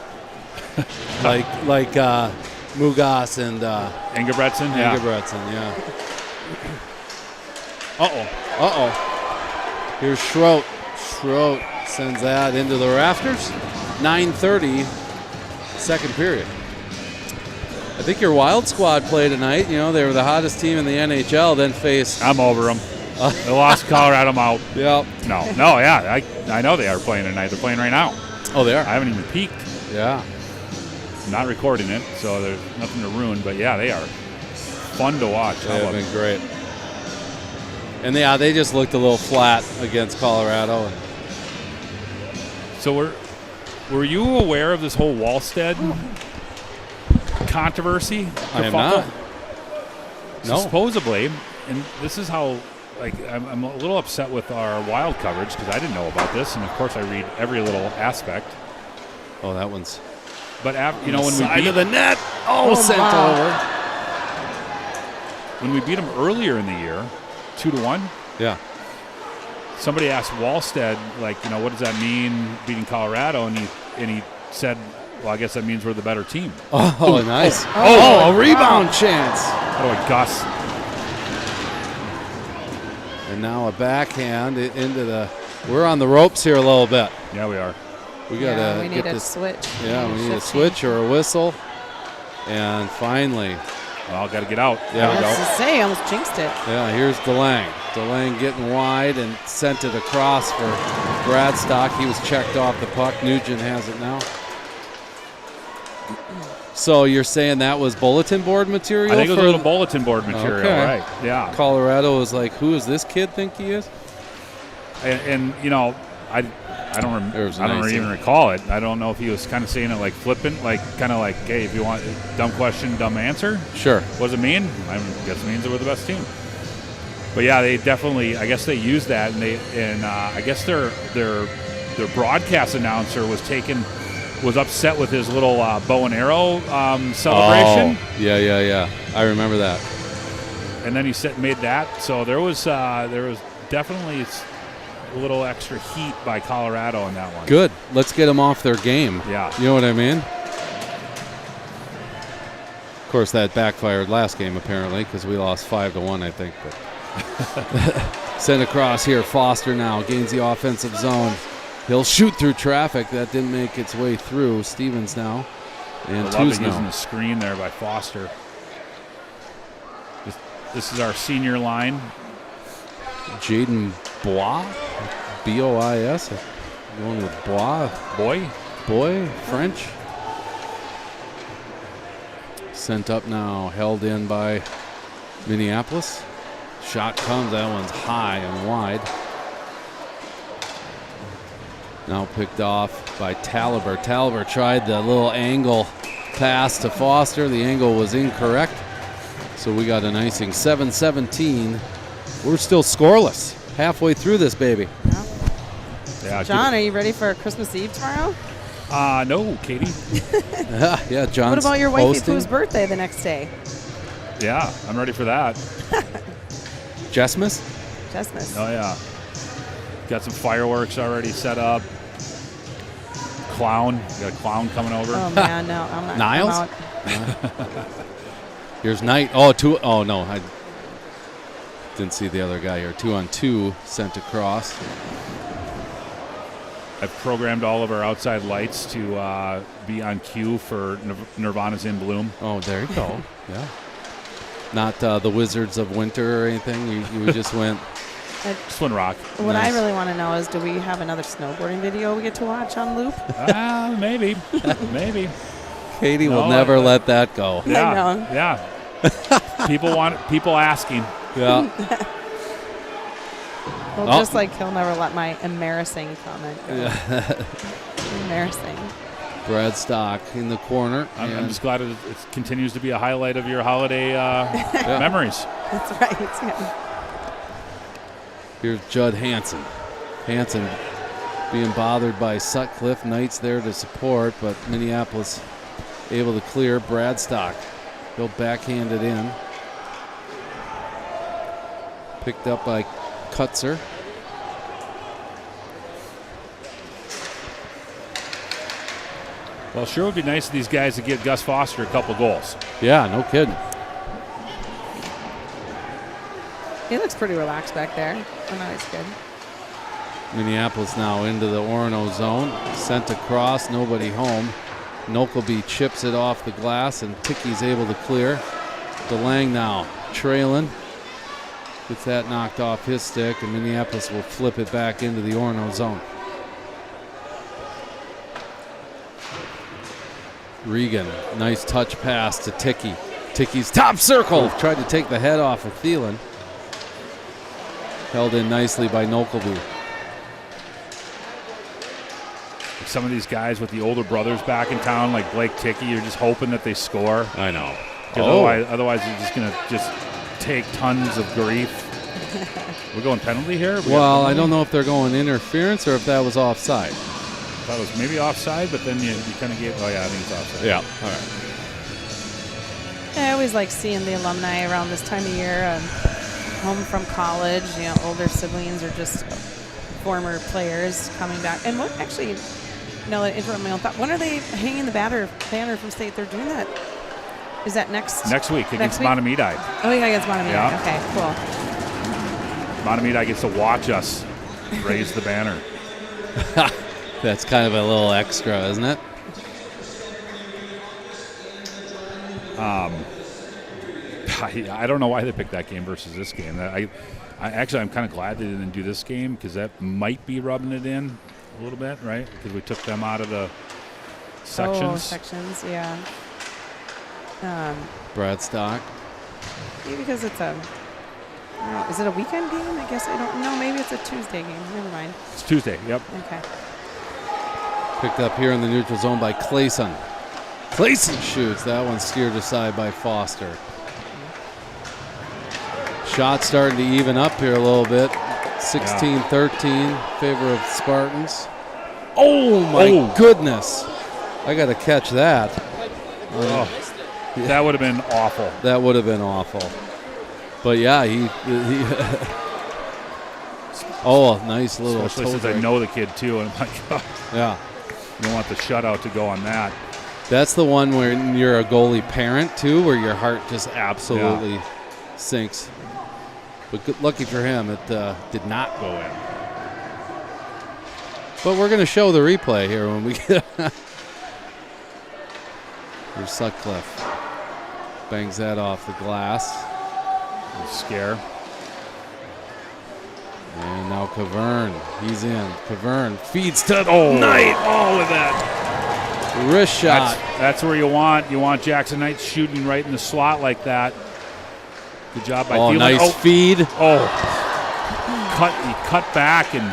like Mugas and Ingebretson? Ingebretson, yeah. Here's Schroet. Schroet sends that into the rafters. 9:30, second period. I think your Wild squad played tonight. You know, they were the hottest team in the NHL, then faced... I'm over them. They lost Colorado. I'm out. Yep. I know they are playing tonight. They're playing right now. Oh, they are? I haven't even peeked. Yeah. I'm not recording it, so there's nothing to ruin. But, yeah, they are fun to watch. They have been great. And, they just looked a little flat against Colorado. So were you aware of this whole Wallstead controversy? I am not. So supposedly, and this is how, I'm a little upset with our Wild coverage because I didn't know about this, and of course I read every little aspect. Oh, that one's. But when we side of the net. Sent over. When we beat them earlier in the year, 2-1. Yeah. Somebody asked Wallstead, what does that mean beating Colorado? And he said, well, I guess that means we're the better team. Oh, nice. A rebound chance. Gus. And now a backhand into the. We're on the ropes here a little bit. Yeah, we are. We gotta we need get a this switch. Yeah, we need a switch or a whistle. And finally. Well, got to get out. Yeah, I was to say, almost jinxed it. Yeah, here's DeLange. DeLange getting wide and sent it across for Bradstock. He was checked off the puck. Nugent has it now. So you're saying that was bulletin board material? I think it was a little bulletin board material, okay. Right? Yeah. Colorado was like, who does this kid think he is? And I don't even recall it. I don't know if he was kind of saying it like flippant, hey, if you want a dumb question, dumb answer. Sure. What does it mean? I guess it means that we're the best team. But yeah, they definitely. I guess they used that, and I guess their broadcast announcer was upset with his little bow and arrow celebration. Oh, yeah. I remember that. And then he made that. So there was definitely a little extra heat by Colorado in that one. Good. Let's get them off their game. Yeah. You know what I mean? Of course, that backfired last game apparently because we lost 5-1, I think. But send across here. Foster now gains the offensive zone. He'll shoot through traffic. That didn't make its way through. Stevens now. And I love Tuzno. using the screen there by Foster. This is our senior line. Jaden Bois, B-O-I-S. Going with Bois. Boy, French. Sent up now, held in by Minneapolis. Shot comes, that one's high and wide. Now picked off by Taliber. Taliber tried the little angle pass to Foster. The angle was incorrect. So we got an icing. 7-17. We're still scoreless. Halfway through this baby. Yeah, John, are you ready for Christmas Eve tomorrow? No, Katie. Yeah, John's What about your wifey hosting. Pooh's birthday the next day? Yeah, I'm ready for that. Jessmas? Jessmas. Oh, yeah. Got some fireworks already set up. Clown. Got a clown coming over. Oh, man, no. I'm not. Niles? I'm out. Here's Knight. Oh, no. I didn't see the other guy here. 2-on-2 sent across. I've programmed all of our outside lights to be on cue for Nirvana's In Bloom. Oh, there you go. Yeah. Not the Wizards of Winter or anything. You just went. Just one rock. What Nice. I really want to know is, do we have another snowboarding video we get to watch on loop? Maybe. Maybe. Katie will No, never let that go. Yeah. I know. Yeah. People asking. Yeah. Well, Oh. just like he'll never let my embarrassing comment go. Embarrassing. Brad Stock in the corner. I'm and just glad it continues to be a highlight of your holiday memories. That's right. Yeah. here's Judd Hansen. Hansen being bothered by Sutcliffe. Knight's there to support, but Minneapolis able to clear. Brad Stock. He'll backhand it in. Picked up by Kutzer. Well, sure would be nice of these guys to get Gus Foster a couple goals. Yeah, no kidding. He looks pretty relaxed back there. Oh, no, he's good. Minneapolis now into the Orono zone. Sent across, nobody home. Nokelby chips it off the glass, and Tickey's able to clear. DeLang now trailing. Gets that knocked off his stick, and Minneapolis will flip it back into the Orono zone. Regan, nice touch pass to Tickey. Tickey's top circle. Tried to take the head off of Thielen. Held in nicely by Nokelby. Some of these guys with the older brothers back in town, like Blake Tickey, you're just hoping that they score. I know. Otherwise, you're just going to take tons of grief. We're going penalty here? Well, I don't know if they're going interference or if that was offside. I thought it was maybe offside, but then you kind of get, oh yeah, I think it's offside. Yeah. All right. I always like seeing the alumni around this time of year, home from college, older siblings or just former players coming back. And what actually, that interrupt my own thought, when are they hanging the banner from state? They're doing that. Is that next week against week? Mahtomedi. Oh, yeah, against Mahtomedi. Yeah. Okay, cool. Mahtomedi gets to watch us raise the banner. That's kind of a little extra, isn't it? I don't know why they picked that game versus this game. I'm kind of glad they didn't do this game because that might be rubbing it in a little bit, right? Because we took them out of the sections. Oh, sections, yeah. Brad Stock. Maybe because it's is it a weekend game? I guess I don't know. Maybe it's a Tuesday game. Never mind. It's Tuesday, yep. Okay. Picked up here in the neutral zone by Clayson. Clayson shoots. That one steered aside by Foster. Shot starting to even up here a little bit. 16-13 favor of Spartans. Oh my goodness. I got to catch that. That would have been awful. That would have been awful. But yeah, he oh, nice little Especially since toe I drag. know the kid too, and I'm like, oh, Yeah. you don't want the shutout to go on that. That's the one where you're a goalie parent too, where your heart just absolutely sinks. But lucky for him, it did not go in. But we're going to show the replay here when we get. Here's Sutcliffe. Bangs that off the glass. Scare. And now Cavern, he's in. Cavern feeds to Knight. Oh, with that. Wrist shot. That's where you want Jackson Knight shooting right in the slot like that. Good job by Thielen. Nice feed. He cut back and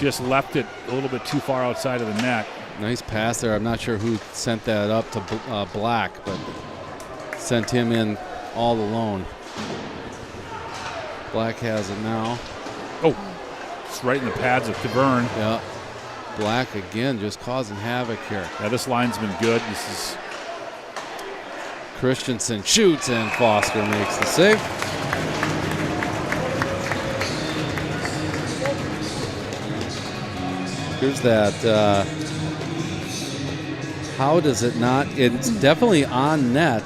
just left it a little bit too far outside of the net. Nice pass there. I'm not sure who sent that up to Black, but sent him in all alone. Black has it now. Oh, it's right in the pads of Cavern. Yeah. Black again just causing havoc here. Yeah, this line's been good. This is Christensen shoots and Foster makes the save. Here's that. How does it not? It's definitely on net.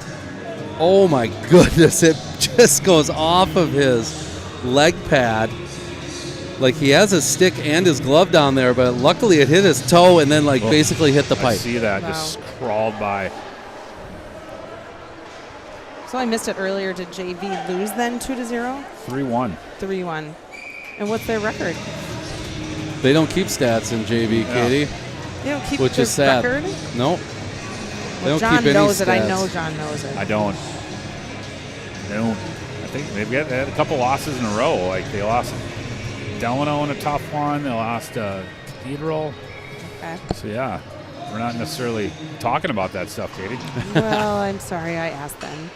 Oh my goodness, it just goes off of his leg pad. Like he has his stick and his glove down there, but luckily it hit his toe and then basically hit the pipe. I see that, just crawled by. So I missed it earlier. Did JV lose then 2-0? 3-1. 3-1. And what's their record? They don't keep stats in JV, Katie. They don't keep which their is sad. record? Nope. They don't John keep any knows stats. it. I know John knows it. I don't. I think they've had a couple losses in a row. Like they lost Delano in a tough one. They lost Cathedral. Okay. So yeah, we're not necessarily talking about that stuff, Katie. Well, I'm sorry I asked then.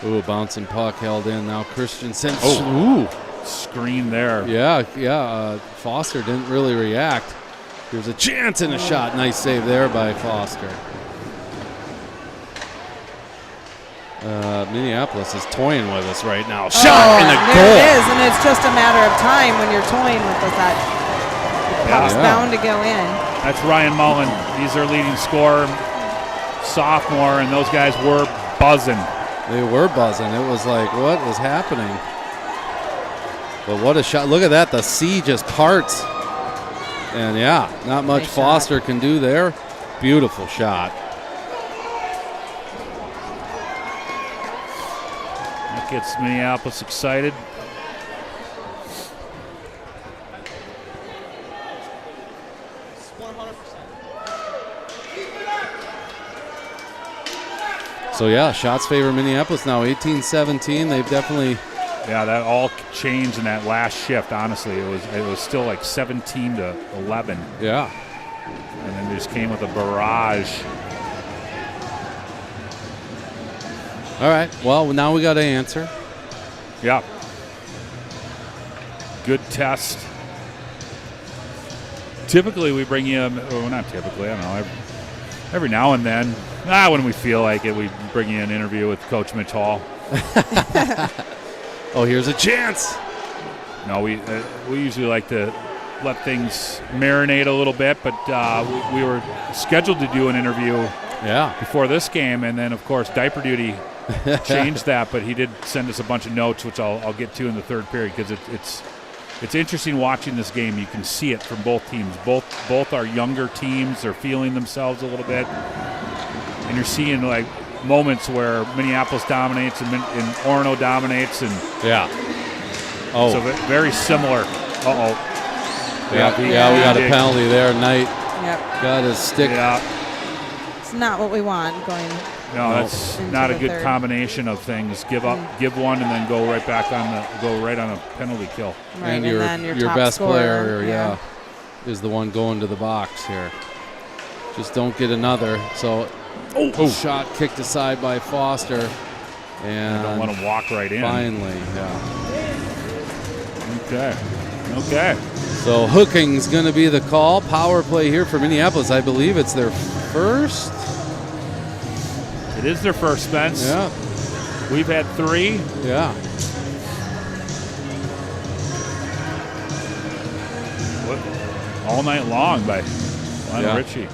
Ooh, bouncing puck held in. Now Christensen. Ooh. Screen there. Yeah. Foster didn't really react. There's a chance and a shot. Nice save there by Foster. Minneapolis is toying with us right now. Shot in the goal. There it is, and it's just a matter of time when you're toying with us. That puck's bound to go in. That's Ryan Mullen. He's their leading scorer, sophomore, and those guys were buzzing. They were buzzing. It was like, what is happening? But what a shot. Look at that. The sea just parts. And not much Nice Foster can do there. Beautiful shot. That gets Minneapolis excited. So shots favor Minneapolis now 18-17. They've definitely that all changed in that last shift. Honestly, it was still like 17-11. Yeah. And then they just came with a barrage. All right. Well, now we got to answer. Yeah. Good test. Typically, we bring you, well, not typically, I don't know, every now and then, when we feel like it, we bring you an interview with Coach Mitch Hall. Oh, here's a chance. No, we usually like to let things marinate a little bit, but we were scheduled to do an interview before this game, and then, of course, diaper duty changed that, but he did send us a bunch of notes, which I'll get to in the third period, because it's interesting watching this game. You can see it from both teams. Both our younger teams are feeling themselves a little bit, and you're seeing like moments where Minneapolis dominates and Orono dominates, and so very similar. We got a penalty there. Knight got his stick. It's not what we want going. No, that's not a good combination of things. Give one, and then go right back on a penalty kill. Right, and your top best scorer, player, is the one going to the box here. Just don't get another. So, shot kicked aside by Foster, and don't let him walk right in. Finally, Okay. So hooking's going to be the call. Power play here for Minneapolis. I believe it's their first. It is their first, Spence. Yeah. We've had 3. Yeah. All night long by Lionel Richie.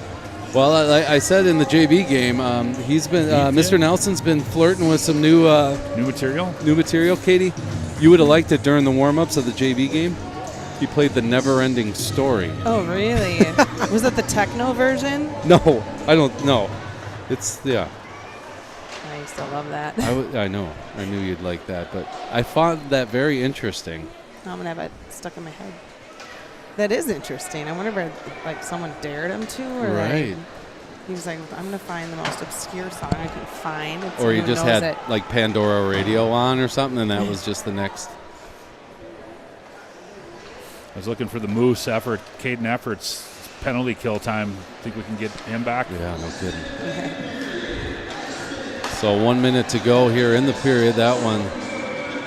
Well, I said in the JV game, he's been Mr. Nelson's been flirting with some new material. New material, Katie. You would have liked it during the warm-ups of the JV game. He played the Never-Ending Story. Oh, really? Was it the techno version? No, I don't know. It's Nice. used to love that. I know. I knew you'd like that, but I found that very interesting. I'm going to have it stuck in my head. That is interesting. I wonder if like someone dared him to, or Right. he was like, I'm going to find the most obscure song I can find. And Or you someone just knows had it. like Pandora Radio on or something, and that was just the next. I was looking for the Moose effort, Caden Efforts penalty kill time. Think we can get him back? Yeah, no kidding. So 1 minute to go here in the period. That one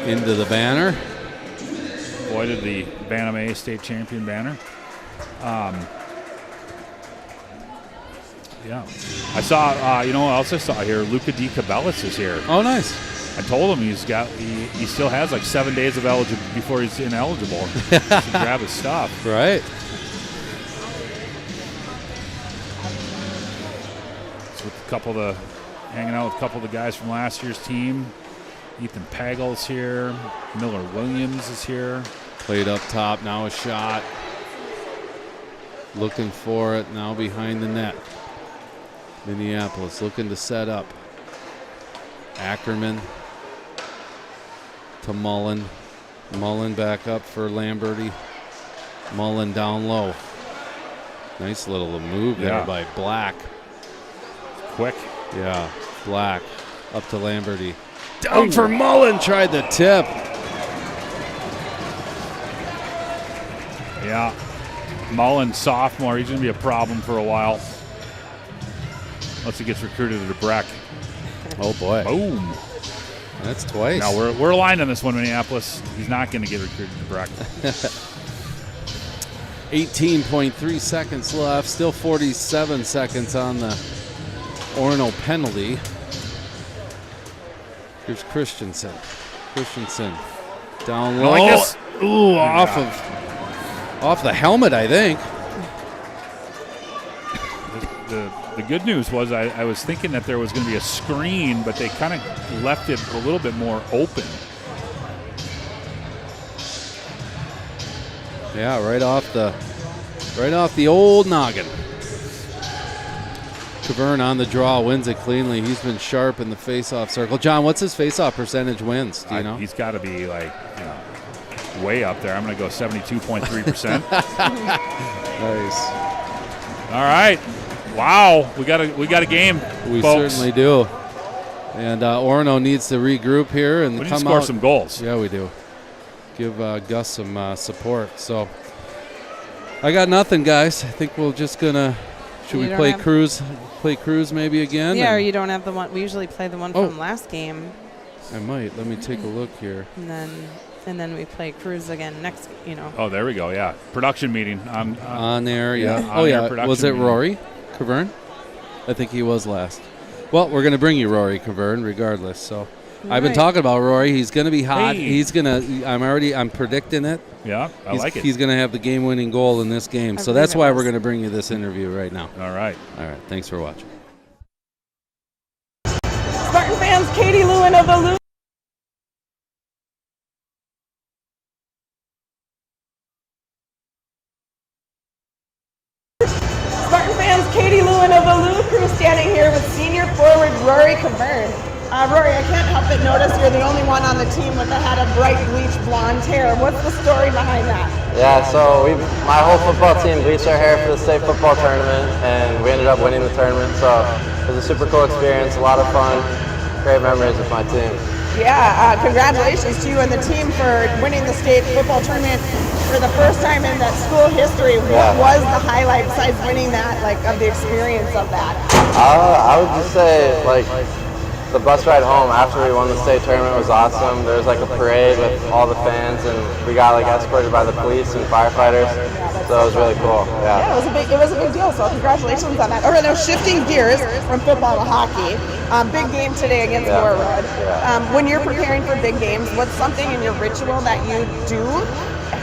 into the banner. Avoided the Bantam A state champion banner. Yeah. I saw, what else I saw here? Luca Di Cabellis is here. Oh, nice. I told him he still has like 7 days of eligibility before he's ineligible to grab his stuff. Right. So with hanging out with a couple of the guys from last year's team. Ethan Pagel's here. Miller Williams is here. Played up top, now a shot. Looking for it, now behind the net. Minneapolis looking to set up. Ackerman to Mullen. Mullen back up for Lamberty. Mullen down low. Nice little move there by Black. Quick. Yeah, Black up to Lamberty. Down for Mullen, tried the tip. Yeah. Mullen, sophomore, he's going to be a problem for a while. Once he gets recruited to Breck. Oh, boy. Boom. That's twice. Now we're aligned on this one, Minneapolis. He's not going to get recruited to Breck. 18.3 seconds left. Still 47 seconds on the Orono penalty. Here's Christensen. Christensen down low. like this. Ooh, off the helmet, I think. The good news was I was thinking that there was going to be a screen, but they kind of left it a little bit more open. Yeah, right off the old noggin. Cavern on the draw, wins it cleanly. He's been sharp in the face-off circle. John, what's his face-off percentage wins? Do you know? He's got to be way up there. I'm going to go 72.3%. Nice. All right. Wow, we got a game. We folks. certainly do. And Orono needs to regroup here and We need come to score out. some goals. Yeah, we do. Give Gus some support. So I got nothing, guys. I think we're just gonna. Should we play Cruz? Play Cruz maybe again? Yeah, or you don't have the one. We usually play the one from last game. I might. Let me take a look here. And then we play Cruz again next. Oh, there we go. Yeah, production meeting on there. Yeah. on air Was it meeting. Rory Cavern? I think he was last. Well, we're gonna bring you Rory Cavern regardless. So. I've been talking about Rory. He's going to be hot. Hey. He's going to. I'm predicting it. Yeah, I like it. He's going to have the game-winning goal in this game. So that's why we're going to bring you this interview right now. All right. All right. Thanks for watching. Spartan fans, Katie Lewin of the Lou. Spartan fans, Katie Lewin of the Lou Crew standing here with senior forward Rory Cavern. Rory, I can't help but notice you're the only one on the team with a head of bright bleach blonde hair. What's the story behind that? Yeah, so my whole football team bleached our hair for the state football tournament, and we ended up winning the tournament. So it was a super cool experience, a lot of fun, great memories with my team. Yeah, congratulations to you and the team for winning the state football tournament for the first time in that school history. What was the highlight besides winning that, of the experience of that? I would just say, the bus ride home after we won the state tournament was awesome. There was a parade with all the fans, and we got escorted by the police and firefighters. So it was really cool. Yeah, it was a big deal. So congratulations on that. All right, now shifting gears from football to hockey. Big game today against Warwood. When you're preparing for big games, what's something in your ritual that you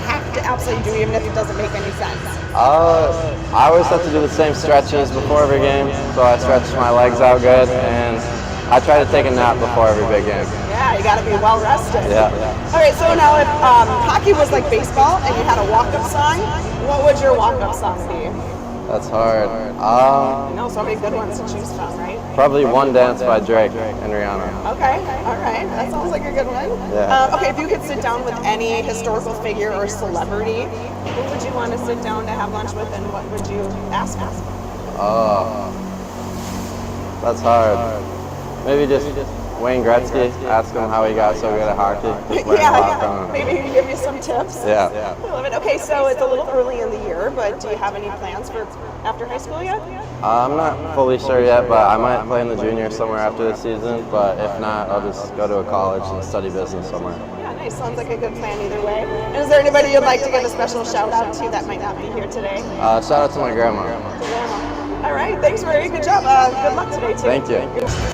have to absolutely do, even if it doesn't make any sense? I always have to do the same stretches before every game, so I stretch my legs out good, and I try to take a nap before every big game. Yeah, you got to be well rested. Yeah. All right, so now if hockey was like baseball and you had a walk-up song, what would your walk-up song be? That's hard. I know so many good ones to choose from, right? Probably One Dance by Drake and Rihanna. Okay, all right. That sounds like a good one. Yeah. Okay, if you could sit down with any historical figure or celebrity, who would you want to sit down to have lunch with, and what would you ask them? Oh, that's hard. Maybe just Wayne Gretzky. Ask him how he got so good at hockey. Just learn a lot from him. Maybe he can give you some tips. Yeah. I love it. Okay, so it's a little early in the year, but do you have any plans for after high school yet? I'm not fully sure yet, but I might play in the juniors somewhere after the season. But if not, I'll just go to a college and study business somewhere. Yeah, nice. Sounds like a good plan either way. And is there anybody you'd like to give a special shout out to that might not be here today? Shout out to my grandma. All right, thanks, Ray. Good job. Good luck today, too. Thank you.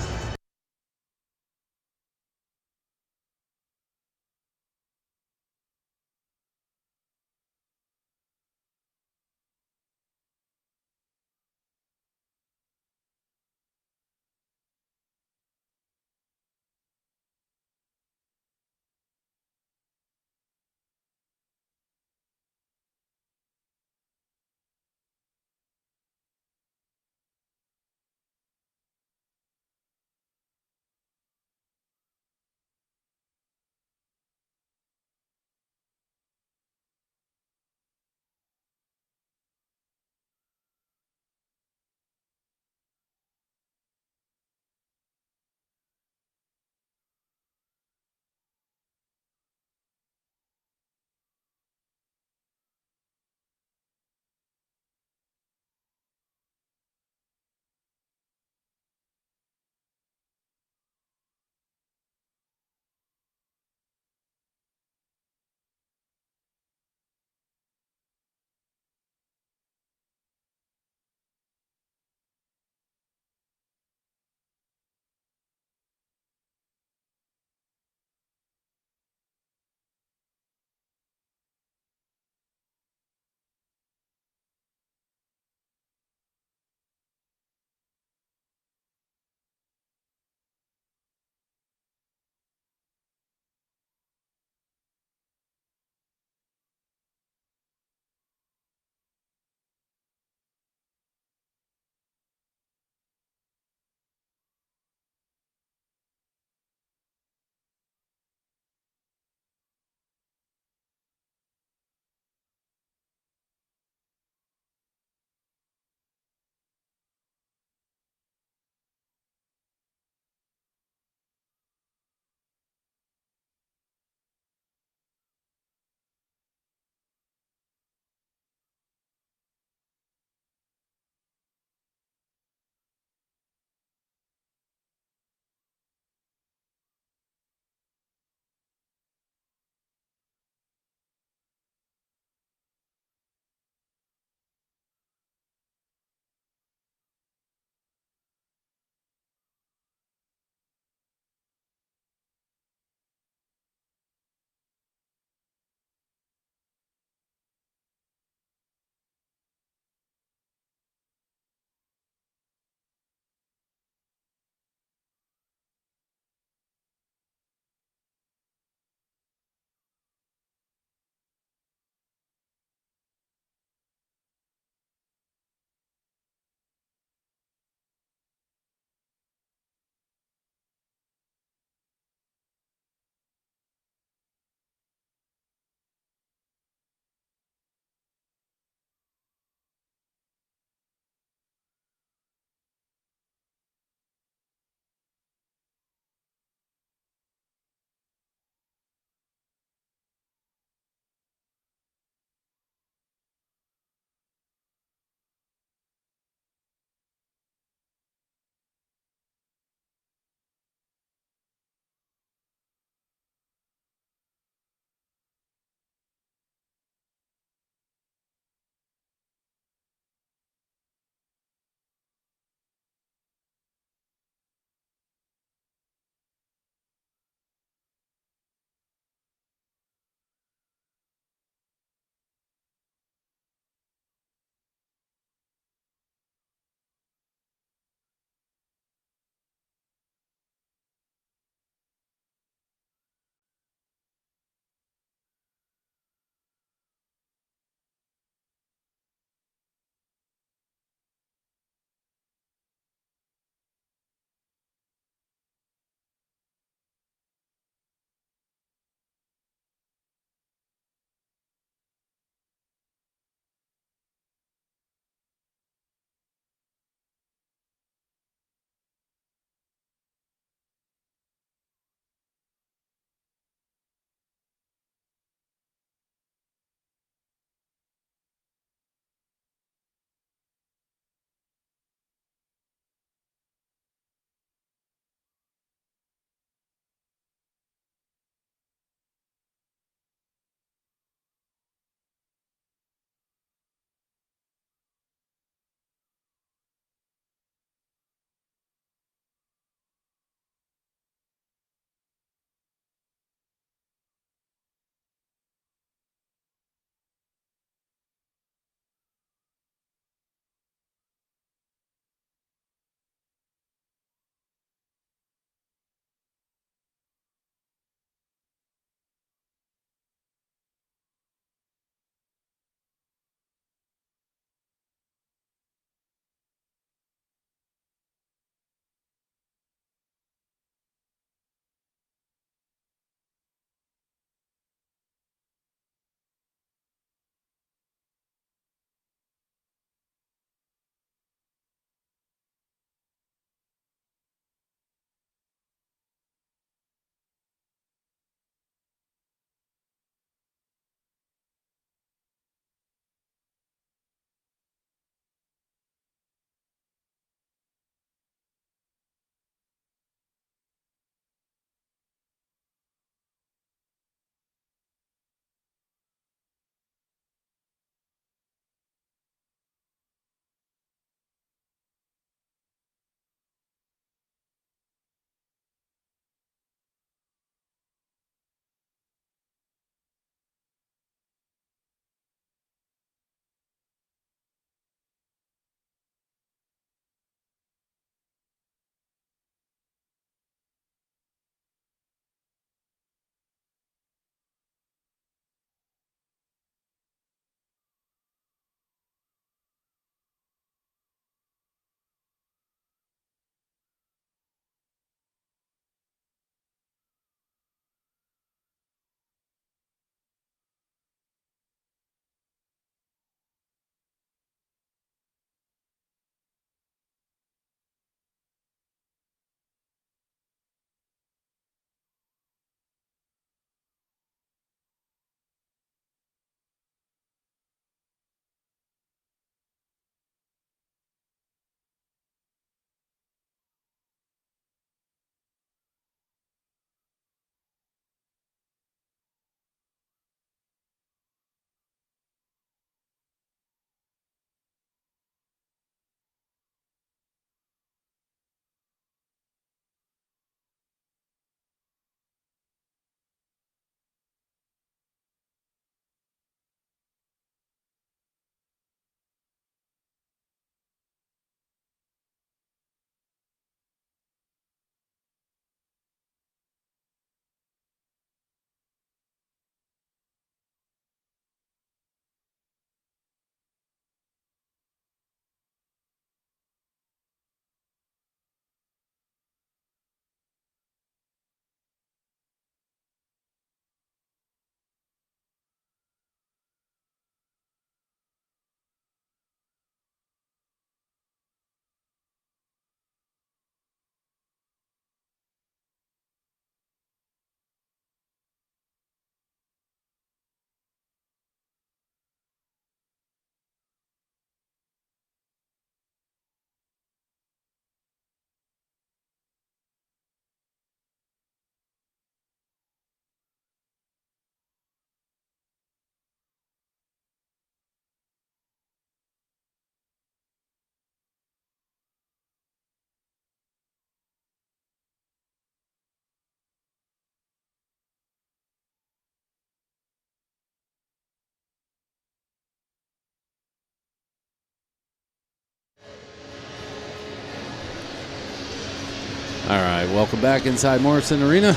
All right, welcome back inside Morrison Arena.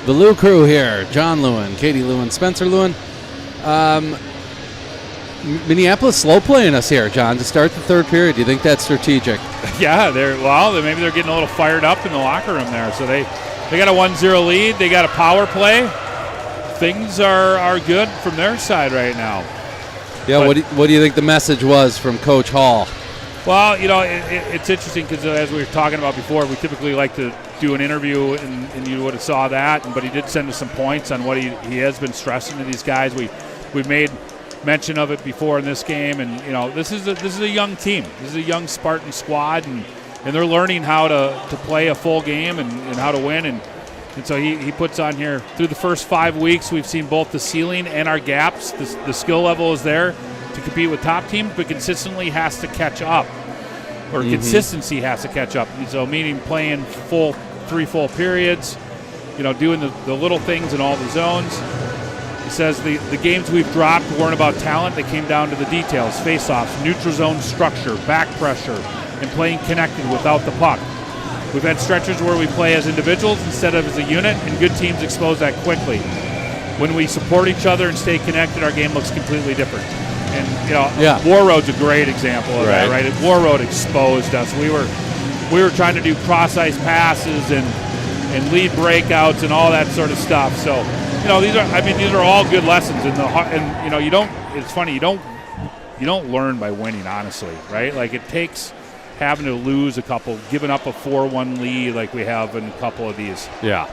The Lou crew here. John Lewin, Katie Lewin, Spencer Lewin. Minneapolis slow playing us here, John, to start the third period. Do you think that's strategic? Yeah, maybe they're getting a little fired up in the locker room there. So they got a 1-0 lead. They got a power play. Things are good from their side right now. Yeah, what do you think the message was from Coach Hall? Well, it's interesting because as we were talking about before, we typically like to do an interview, and you would have saw that. But he did send us some points on what he has been stressing to these guys. We've made mention of it before in this game, and this is a young team. This is a young Spartan squad, and they're learning how to play a full game and how to win. And so he puts on here, through the first 5 weeks, we've seen both the ceiling and our gaps. The skill level is there to compete with top teams, but consistently has to catch up, or consistency has to catch up. So meaning playing 3 full periods, doing the little things in all the zones. He says the games we've dropped weren't about talent. They came down to the details: face-offs, neutral zone structure, back pressure, and playing connected without the puck. We've had stretches where we play as individuals instead of as a unit, and good teams expose that quickly. When we support each other and stay connected, our game looks completely different. And War Road's a great example of that, right? War Road exposed us. We were trying to do cross-ice passes and lead breakouts and all that sort of stuff. So these are all good lessons. It's funny, you don't learn by winning, honestly, right? Like, it takes having to lose a couple, giving up a 4-1 lead like we have in a couple of these. Yeah.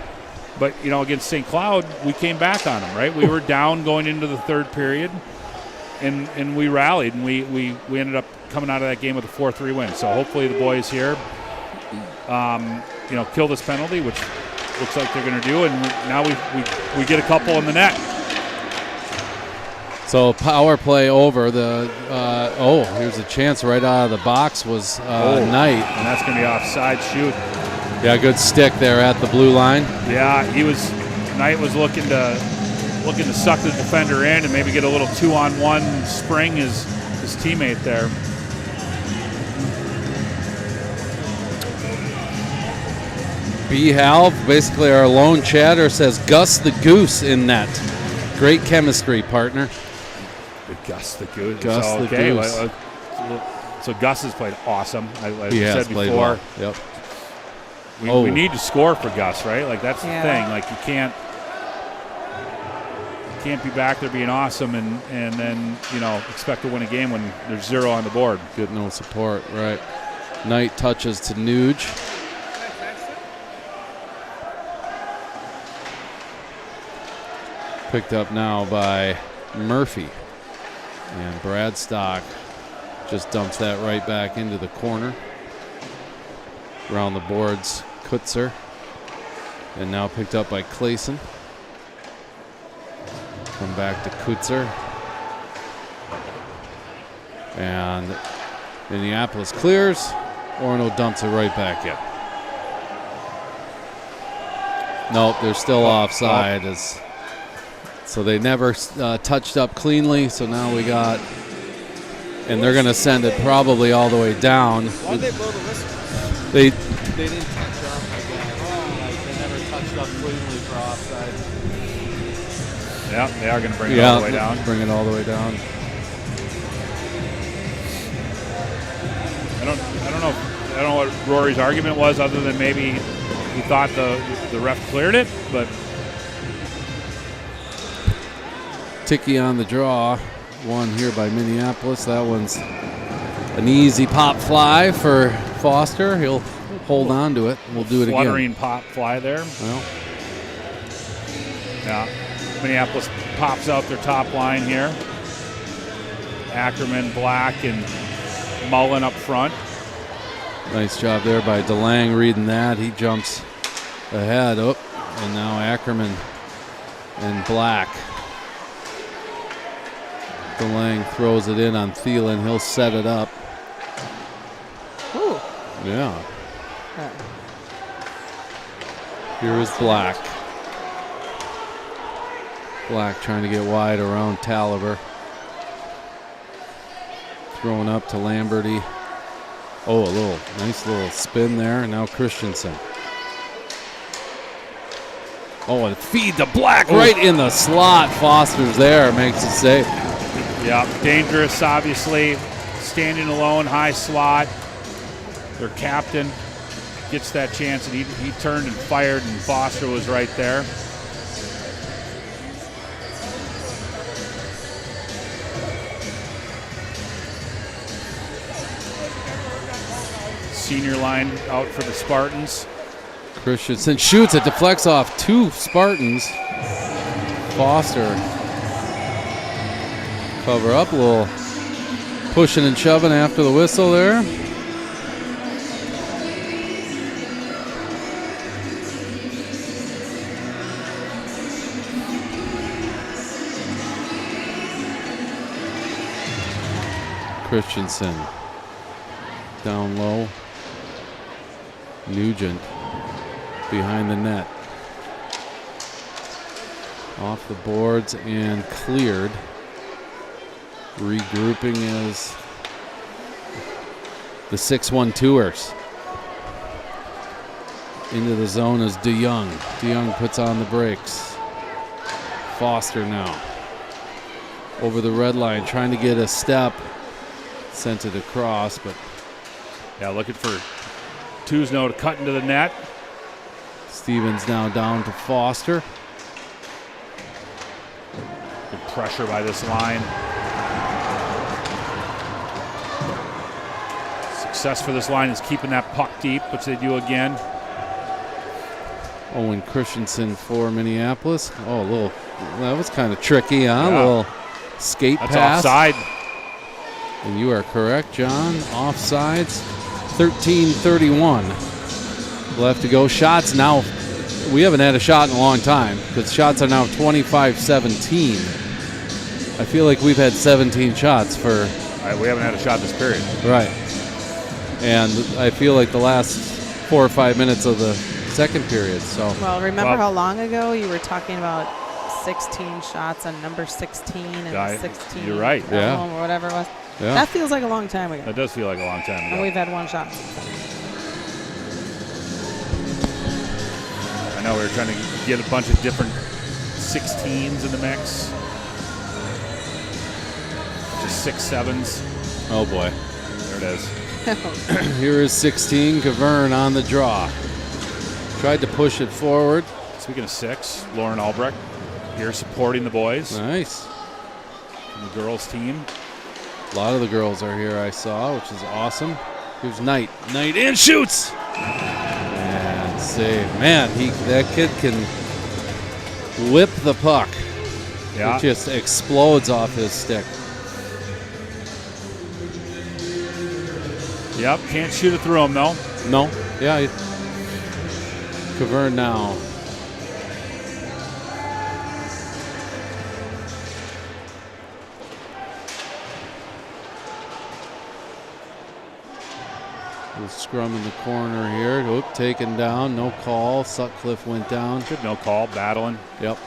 But against St. Cloud, we came back on them, right? We were down going into the third period, and we rallied, and we ended up coming out of that game with a 4-3 win. So hopefully the boys here kill this penalty, which looks like they're going to do, and now we get a couple in the net. So power play over. Here's a chance right out of the box was Knight. And that's going to be offside shoot. Yeah, good stick there at the blue line. Yeah, Knight was looking to suck the defender in and maybe get a little 2-on-1 spring his teammate there. B-Hal, basically our lone chatter, says Gus the Goose in net. Great chemistry, partner. Gus the Goose. Gus the Goose. So Gus has played awesome. He has played well. Yep. We need to score for Gus, right? Like, that's the thing. Like, you can't be back there being awesome and then expect to win a game when there's 0 on the board. Get no support, right? Knight touches to Nuge. Picked up now by Murphy. And Bradstock just dumps that right back into the corner. Around the boards, Kutzer. And now picked up by Clayson. Come back to Kutzer. And Minneapolis clears. Orono dumps it right back in. Nope, they're still offside. So they never touched up cleanly. So now we got, and they're going to send it probably all the way down. Why did they blow the whistle? They didn't touch up again. They never touched up cleanly for offside. Yeah, they are going to bring it all the way down. Bring it all the way down. I don't know what Rory's argument was, other than maybe he thought the ref cleared it, but. Ticky on the draw. One here by Minneapolis. That one's an easy pop fly for Foster. He'll hold on to it. We'll do it again. Fluttering pop fly there. Well. Yeah. Minneapolis pops out their top line here. Ackerman, Black, and Mullen up front. Nice job there by DeLang reading that. He jumps ahead. And now Ackerman and Black. DeLang throws it in on Thielen. He'll set it up. Ooh. Yeah. Here is Black. Black trying to get wide around Taliber. Thrown up to Lamberty. Oh, a nice little spin there. And now Christensen. Oh, and feed to Black right in the slot. Foster's there, makes it safe. Yeah, dangerous, obviously. Standing alone, high slot. Their captain gets that chance, and he turned and fired, and Foster was right there. Senior line out for the Spartans. Christensen shoots, it deflects off 2 Spartans. Foster cover up, a little pushing and shoving after the whistle there. Christensen down low. Nugent behind the net. Off the boards and cleared. Regrouping is the 6-1-2ers. Into the zone is DeYoung. DeYoung puts on the brakes. Foster now. Over the red line, trying to get a step. Sent it across, but... Yeah, looking for Tuzno to cut into the net. Stevens now down to Foster. Good pressure by this line. Success for this line is keeping that puck deep, which they do again. Owen Christensen for Minneapolis. Oh, that was kind of tricky, huh? Yeah. A little skate That's pass. offside. And you are correct, John. Offsides. 13:31 left to go. Shots now. We haven't had a shot in a long time because shots are now 25-17. I feel like we've had 17 shots for... We haven't had a shot this period. Right. And I feel like the last 4 or 5 minutes of the second period. So. Well, remember how long ago you were talking about 16 shots on number 16 and 16. You're right. Yeah. Or whatever it was. Yeah. That feels like a long time ago. That does feel like a long time ago. And we've had 1 shot. I know we were trying to get a bunch of different 16s in the mix. Just 6-7s. Oh boy. There it is. Here is 16. Cavern on the draw. Tried to push it forward. Speaking of 6, Lauren Albrecht here supporting the boys. Nice. From the girls team. A lot of the girls are here, I saw, which is awesome. Here's Knight. Knight in, shoots! And save. Man, that kid can whip the puck. Yeah. It just explodes off his stick. Yep, can't shoot it through him, though. No. Yeah. Cavern now. Little scrum in the corner here. Oop, taken down. No call. Sutcliffe went down. Good no call. Battling. Yep.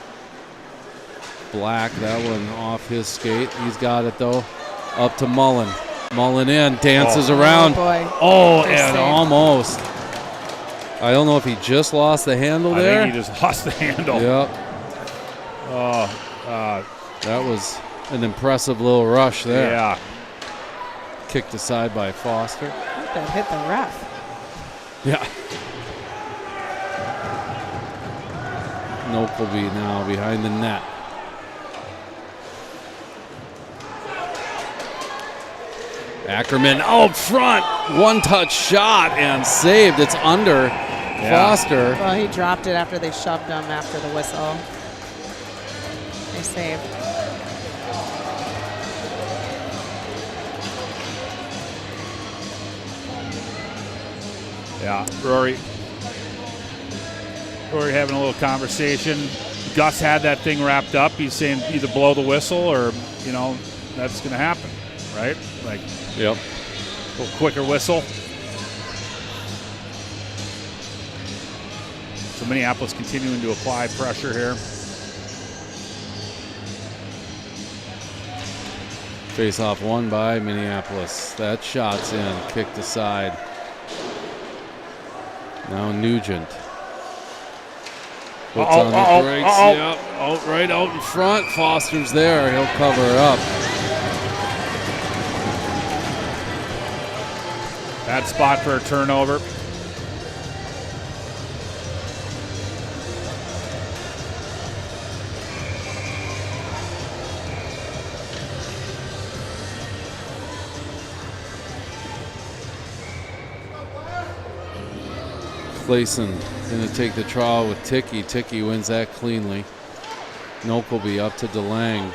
Black, that one off his skate. He's got it, though. Up to Mullen. Mullen in. Dances around. Oh, boy. Oh, Good and save. almost. I don't know if he just lost the handle there. I think he just lost the handle. Yep. Oh, that was an impressive little rush there. yeah. Kicked aside by Foster. That hit the ref. Yeah. Nobleby now behind the net. Ackerman out front. One-touch shot and saved. It's under Foster. Well, he dropped it after they shoved him after the whistle. They saved. Yeah, Rory having a little conversation. Gus had that thing wrapped up. He's saying either blow the whistle or, that's going to happen, right? Like, Yep. a little quicker whistle. So Minneapolis continuing to apply pressure here. Face-off won by Minneapolis. That shot's in, kicked aside. Now Nugent. Puts on the brakes. Yep. Out right out in front. Foster's there. He'll cover it up. Bad spot for a turnover. Clayson going to take the trial with Ticky. Ticky wins that cleanly. Nokelby up to DeLang.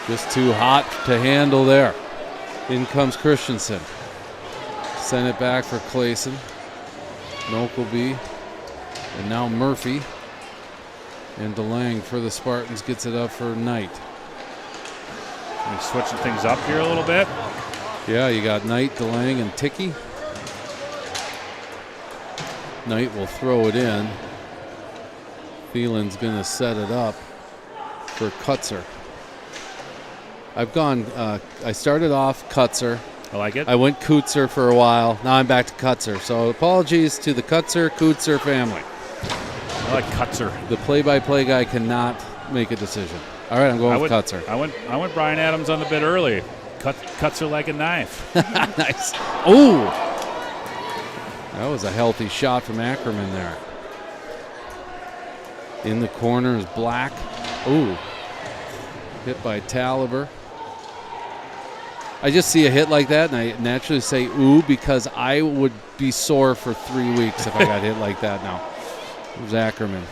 Just too hot to handle there. In comes Christensen. Send it back for Clayson. Nokelby. And now Murphy. And DeLang for the Spartans gets it up for Knight. We're switching things up here a little bit. Yeah, you got Knight, DeLang, and Ticky. Knight will throw it in. Thielen's going to set it up for Kutzer. I've gone, I started off Kutzer. I like it. I went Kutzer for a while. Now I'm back to Kutzer. So apologies to the Kutzer family. I like Kutzer. The play-by-play guy cannot make a decision. All right, I'm going with Kutzer. I went Brian Adams on the bit early. Kutzer like a knife. Nice. Ooh. That was a healthy shot from Ackerman there. In the corner is Black. Ooh. Hit by Taliber. I just see a hit like that, and I naturally say ooh because I would be sore for 3 weeks if I got hit like that now. There's Ackerman.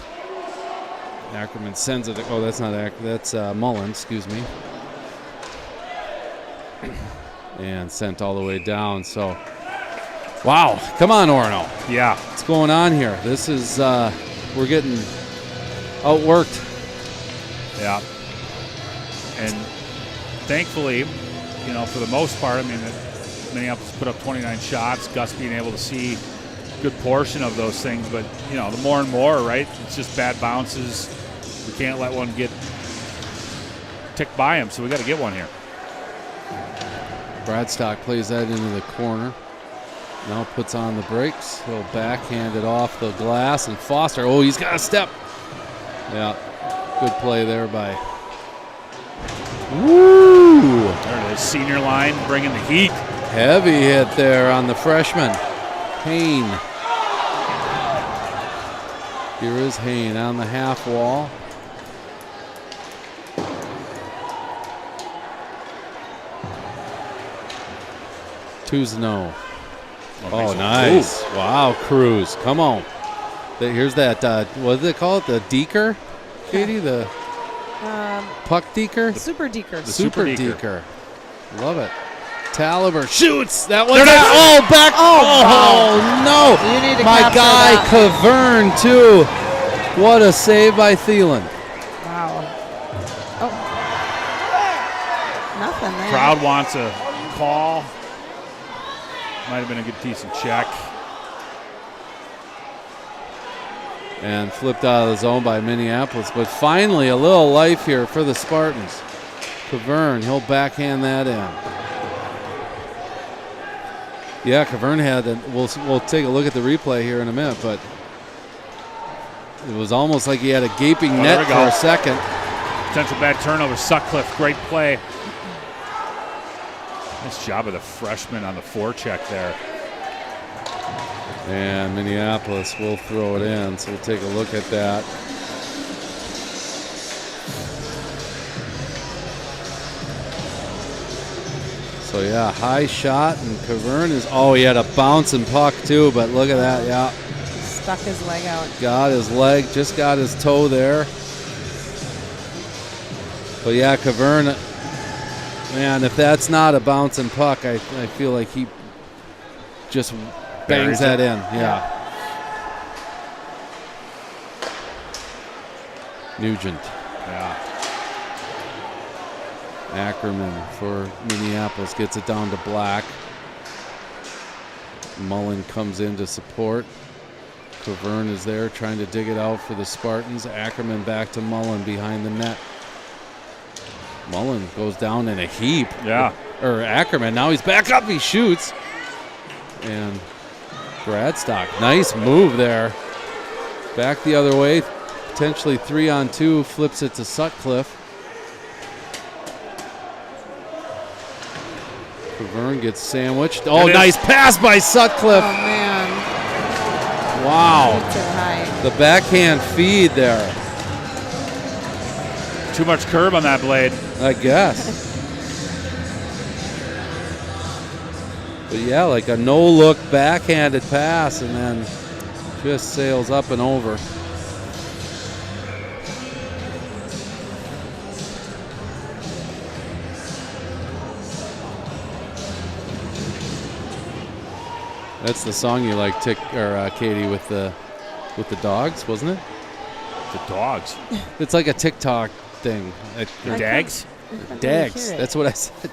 Ackerman sends it. Oh, that's not Ackerman. That's Mullen, excuse me. And sent all the way down, so... Wow, come on, Orono. Yeah. What's going on here? This is, we're getting outworked. Yeah. And thankfully, you know, for the most part, I mean, Minneapolis put up 29 shots, Gus being able to see a good portion of those things. But, you know, the more and more, right, it's just bad bounces. We can't let one get ticked by him, so we got to get one here. Bradstock plays that into the corner. Now puts on the brakes. He'll backhand it off the glass. And Foster, oh, he's got a step. Yeah, good play there by... Woo! There it is, senior line bringing the heat. Heavy hit there on the freshman. Hain. Here is Hain on the half wall. Tuzno. Oh, nice. Ooh. Wow, Cruz. Come on. Here's that, what do they call it? The deker, Katie? The puck deker? The super deker. The super deker. Love it. Taliber shoots. That was back. Oh, no. You need to My guy, Cavern, too. What a save by Thielen. Wow. Oh. Nothing there. Crowd wants a call. Might have been a good decent check. And flipped out of the zone by Minneapolis. But finally, a little life here for the Spartans. Cavern, he'll backhand that in. Yeah, Cavern had, we'll take a look at the replay here in a minute, but it was almost like he had a gaping net for a second. Potential bad turnover. Sutcliffe, great play. Nice job of the freshman on the forecheck there. And Minneapolis will throw it in, so we'll take a look at that. So yeah, high shot, and Cavern is, he had a bouncing puck too, but look at that, yeah. Stuck his leg out. Got his leg, just got his toe there. But yeah, Cavern, man, if that's not a bouncing puck, I feel like he just bangs that in. Yeah. Nugent. Yeah. Ackerman for Minneapolis gets it down to Black. Mullen comes in to support. Cavern is there trying to dig it out for the Spartans. Ackerman back to Mullen behind the net. Mullen goes down in a heap. Yeah. Or Ackerman. Now he's back up. He shoots. And Bradstock, nice move there. Back the other way. Potentially 3-on-2. Flips it to Sutcliffe. Verne gets sandwiched. Oh, nice pass by Sutcliffe. Oh, man. Wow. Hits it high. The backhand feed there. Too much curve on that blade. I guess. But yeah, like a no-look backhanded pass and then just sails up and over. That's the song you like, Katie, with the dogs, wasn't it? The dogs. It's like a TikTok thing. The Dags? Dags. That's what I said.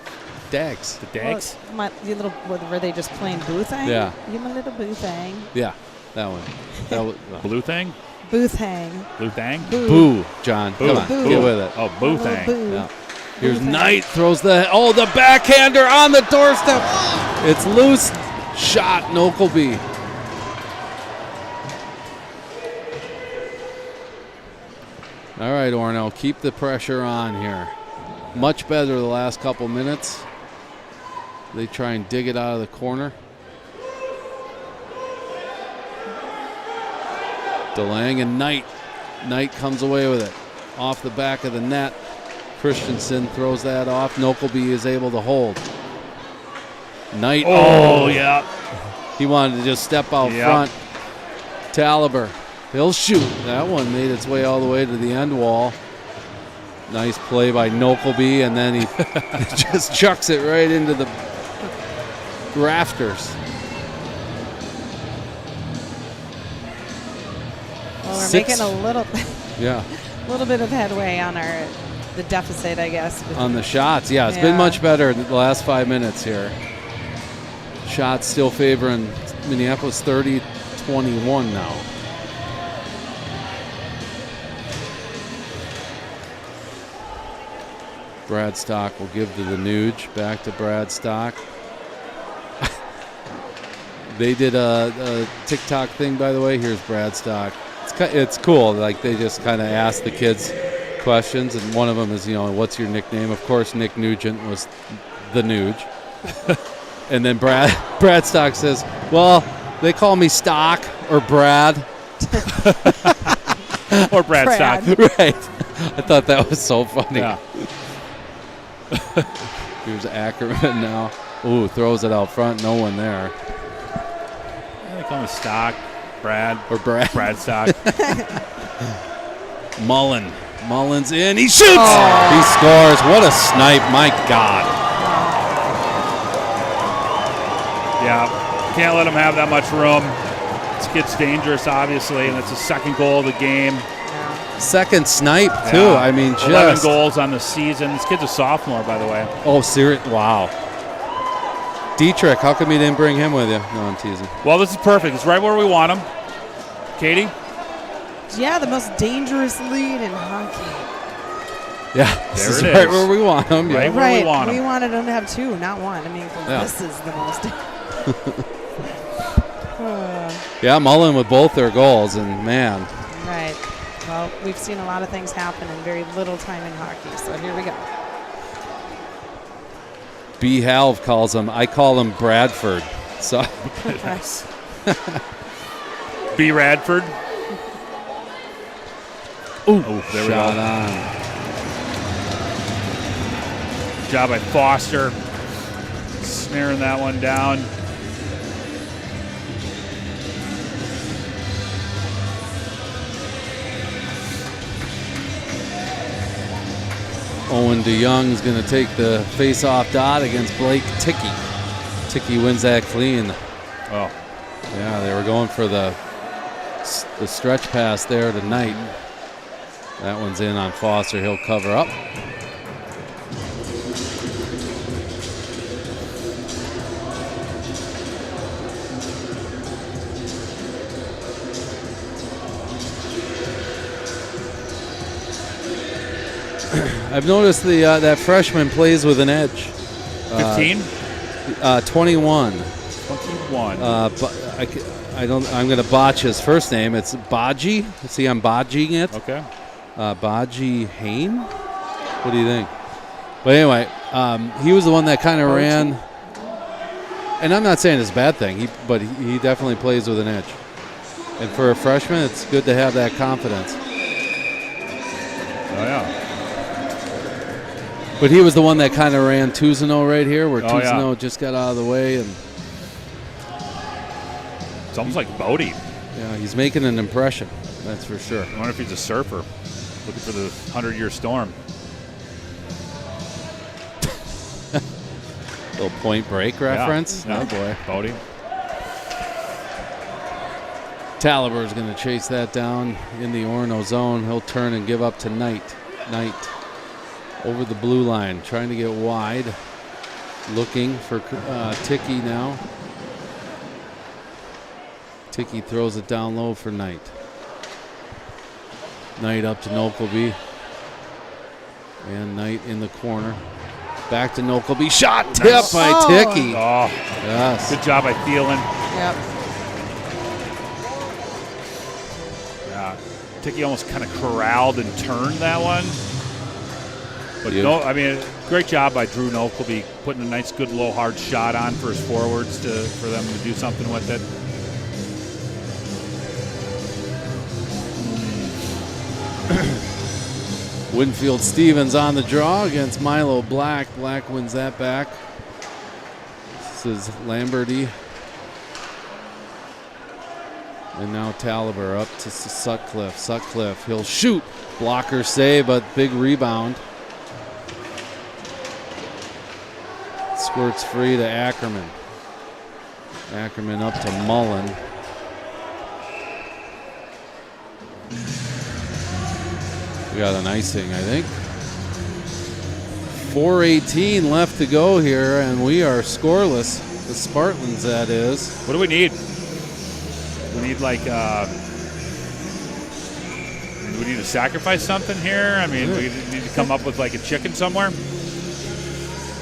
Dags. The Dags? Well, were they just playing Boothang? Yeah. You my little Boothang. Yeah, that one. That was, Blue thing? Boothang. Blue thing? Boo, John. Boo. Come on, Boo. get with it. Oh, Boo Little thing. Boo. Yeah. Here's Boothang. Knight, throws the backhander on the doorstep. It's loose. Shot, Nokelby. All right, Orono, keep the pressure on here. Much better the last couple minutes. They try and dig it out of the corner. DeLang and Knight. Knight comes away with it. Off the back of the net. Christensen throws that off. Nokelby is able to hold. Knight. Oh, yeah. He wanted to just step out front. Taliber. He'll shoot. That one made its way all the way to the end wall. Nice play by Nokelby, and then he just chucks it right into the rafters. Well, we're making a little bit of headway on the deficit, I guess. On the shots, yeah. It's been much better in the last 5 minutes here. Shots still favoring Minneapolis 30-21 now. Bradstock will give to the Nuge. Back to Bradstock. They did a TikTok thing, by the way. Here's Bradstock. It's cool. Like, they just kind of ask the kids questions, and one of them is, what's your nickname? Of course, Nick Nugent was the Nuge. And then Bradstock says, well, they call me Stock or Brad. Or Bradstock. Right. I thought that was so funny. Yeah. Here's Ackerman now. Ooh, throws it out front. No one there. They call me Stock, Brad. Or Brad. Bradstock. Mullen's in. He shoots. Oh. He scores. What a snipe. My God. Yeah. Can't let him have that much room. This kid's dangerous, obviously, and it's the second goal of the game. Second snipe, too. Yeah. I mean, 11 goals on the season. This kid's a sophomore, by the way. Oh, serious? Wow. Dietrich, how come you didn't bring him with you? No, I'm teasing. Well, this is perfect. It's right where we want him. Katie? Yeah, the most dangerous lead in hockey. Yeah, this is it right is. where we want him. Right Yeah. where we want him. We wanted him to have two, not one. I mean, this is the most. Yeah, Mullen with both their goals, and man. Right. Well, we've seen a lot of things happen in very little time in hockey, so here we go. B. Halve calls him. I call him Bradford. So. B. Radford. Ooh, there we shot go. on. Good job by Foster. Snaring that one down. Owen DeYoung's going to take the face-off dot against Blake Ticky. Ticky wins that clean. Oh. Yeah, they were going for the stretch pass there tonight. That one's in on Foster. He'll cover up. I've noticed that freshman plays with an edge. 15? 21. 21. I'm going to botch his first name. It's Baji. See, I'm bodging it. Okay. Baji Hain? What do you think? But anyway, he was the one that kind of ran. And I'm not saying it's a bad thing, but he definitely plays with an edge. And for a freshman, it's good to have that confidence. Oh, yeah. But he was the one that kind of ran Tuzano right here, where Tuzano yeah. just got out of the way. And It's almost like Bodie. yeah, he's making an impression, that's for sure. I wonder if he's a surfer looking for the 100-year storm. Little Point Break reference. Yeah. Oh, boy. Bodie. Taliber's going to chase that down in the Orono zone. He'll turn and give up to Knight. Knight over the blue line, trying to get wide. Looking for Ticky now. Ticky throws it down low for Knight. Knight up to Nokelby. And Knight in the corner. Back to Nokelby. Shot tip by Ticky. Oh, yes. good job by Thielen. Yep. Yeah. Ticky almost kind of corralled and turned that one. But Yep. no, I mean, great job by Drew Nokelby putting a nice, good, low, hard shot on for his forwards for them to do something with it. Winfield Stevens on the draw against Milo Black. Black wins that back. This is Lamberty. And now Taliber up to Sutcliffe. Sutcliffe, he'll shoot. Blocker save, but big rebound. Squirts free to Ackerman. Ackerman up to Mullen. We got an icing, I think. 4:18 left to go here, and we are scoreless. The Spartans, that is. What do we need? We need like, do we need to sacrifice something here? I mean, we need to come up with like a chicken somewhere.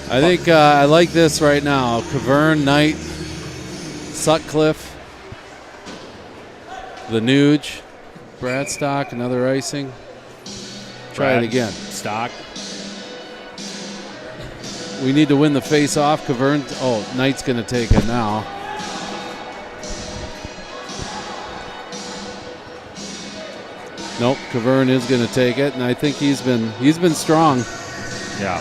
I think I like this right now. Cavern, Knight, Sutcliffe, the Nuge, Bradstock, another icing. Try it again. Stock. We need to win the face-off. Cavern. Oh, Knight's going to take it now. Nope, Cavern is going to take it, and I think he's been strong. Yeah.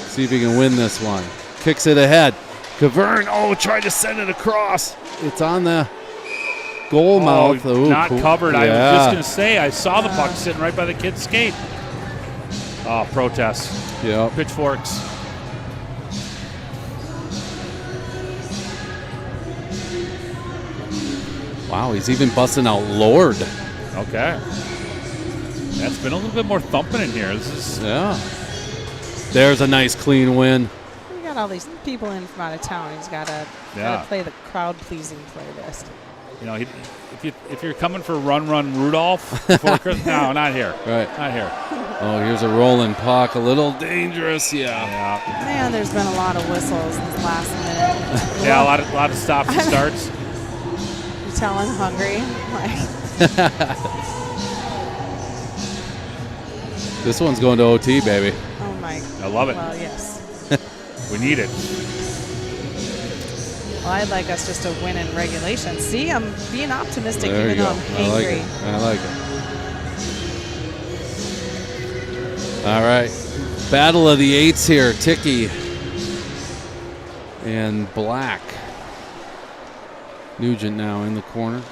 See if he can win this one. Kicks it ahead. Cavern. Oh, tried to send it across. It's on the goal mouth. Ooh, not cool. covered. Yeah. I was just going to say, I saw the puck sitting right by the kid's skate. Oh, protest. Yep. Pitchforks. Wow, he's even busting out Lord. Okay. That's been a little bit more thumping in here. This is Yeah. There's a nice clean win. We got all these people in from out of town. He's got to play the crowd-pleasing playlist. You know, if you're coming for Run Rudolph before Christmas, no, not here. Right. Not here. Oh, here's a rolling puck. A little dangerous. Yeah. Man, there's been a lot of whistles this last minute. Yeah, a lot of stops and starts. You tell I'm hungry. This one's going to OT, baby. Oh my. I love it. Well, yes. We need it. Well, I'd like us just to win in regulation. See, I'm being optimistic There even you though go. I'm I like angry. it. I like it. All right. Battle of the eights here. Ticky and Black. Nugent now in the corner.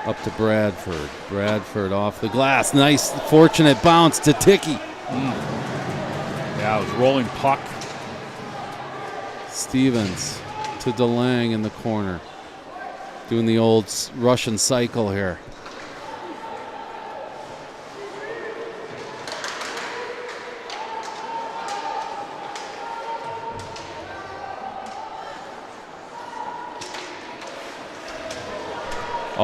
Up to Bradford. Bradford off the glass. Nice, fortunate bounce to Ticky. Yeah, it was rolling puck. Stevens to DeLang in the corner. Doing the old Russian cycle here.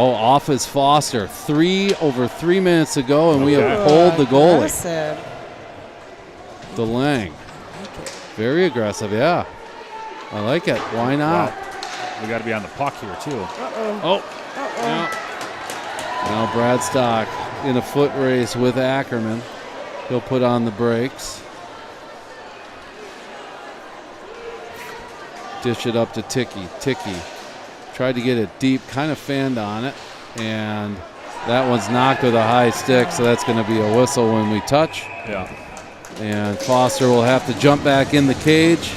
Oh, off is Foster. Over 3 minutes to go, and we have pulled the goalie. Aggressive. DeLang. Very aggressive, yeah. I like it. Why not? Well, we got to be on the puck here, too. Yeah. Now Bradstock in a foot race with Ackerman. He'll put on the brakes. Dish it up to Ticky. Ticky tried to get it deep, kind of fanned on it, and that one's knocked with a high stick, so that's going to be a whistle when we touch. Yeah. And Foster will have to jump back in the cage.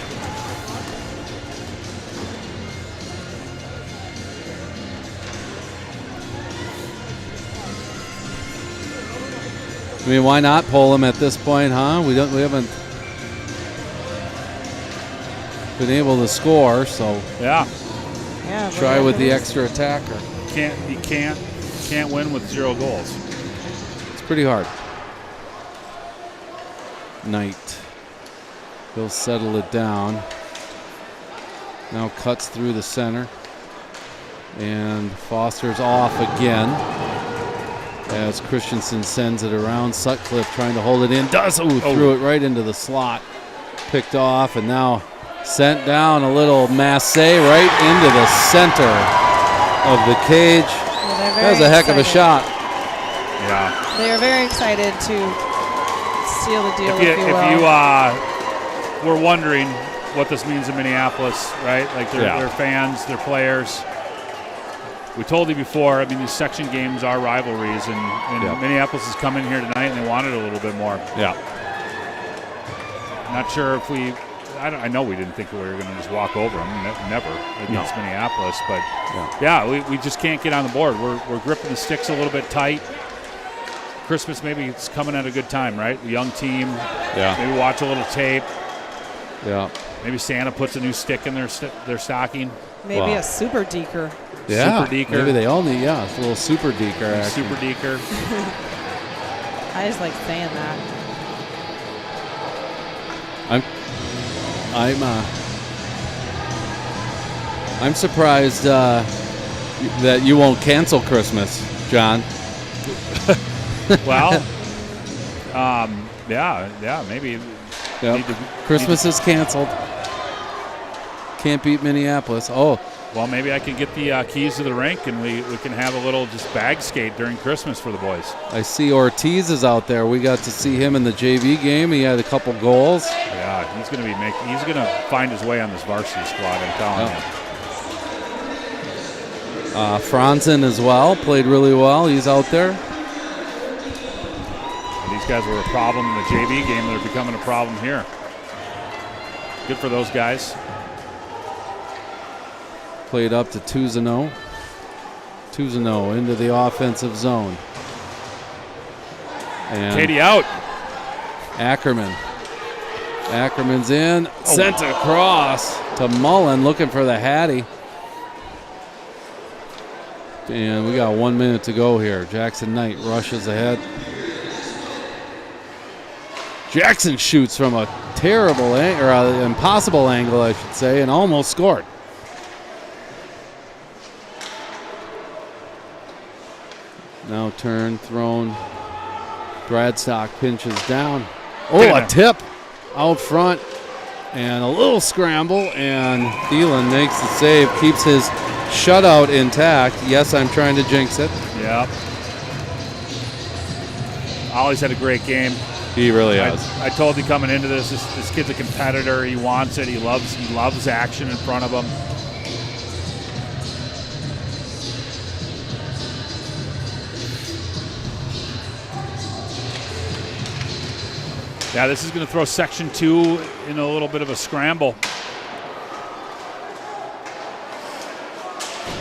I mean, why not pull him at this point, huh? We haven't been able to score, so Yeah. try with the extra attacker. You can't win with 0 goals. It's pretty hard. Knight. He'll settle it down. Now cuts through the center. And Foster's off again as Christensen sends it around. Sutcliffe trying to hold it in. Threw it right into the slot. Picked off, and now sent down a little masse right into the center of the cage. Well, that was a heck of a shot. Yeah. They are very excited to seal the deal, If you were wondering what this means in Minneapolis, right? Like their fans, their players. We told you before, I mean, these section games are rivalries, and Minneapolis has come in here tonight and they wanted a little bit more. Yeah. Not sure if I know we didn't think we were going to just walk over them, never against Minneapolis, but we just can't get on the board. We're gripping the sticks a little bit tight. Christmas, maybe it's coming at a good time, right? A young team. Yeah. Maybe watch a little tape. Yeah. Maybe Santa puts a new stick in their stocking. Maybe a super deker. Yeah. Super deker. Maybe they all need, it's a little super deker action. Super deker. I just like saying that. I'm surprised that you won't cancel Christmas, John. Well, maybe. Yep. Christmas is canceled. Can't beat Minneapolis. Oh. Well, maybe I can get the keys to the rink and we can have a little just bag skate during Christmas for the boys. I see Ortiz is out there. We got to see him in the JV game. He had a couple goals. Yeah, he's going to find his way on this varsity squad, I'm telling you. Franzen as well. Played really well. He's out there. And these guys were a problem in the JV game. They're becoming a problem here. Good for those guys. Played up to Tuzano. Tuzano into the offensive zone. And Katie out. Ackerman. Ackerman's in. Sent across to Mullen looking for the Hattie. And we got 1 minute to go here. Jackson Knight rushes ahead. Jackson shoots from a terrible or impossible angle, I should say, and almost scored. Now turn, thrown. Bradstock pinches down. Oh, a tip out front. And a little scramble, and Thielen makes the save, keeps his shutout intact. Yes, I'm trying to jinx it. Yeah. Ollie's had a great game. He really has. I told you coming into this kid's a competitor. He wants it. He loves action in front of him. Yeah, this is going to throw Section 2 in a little bit of a scramble.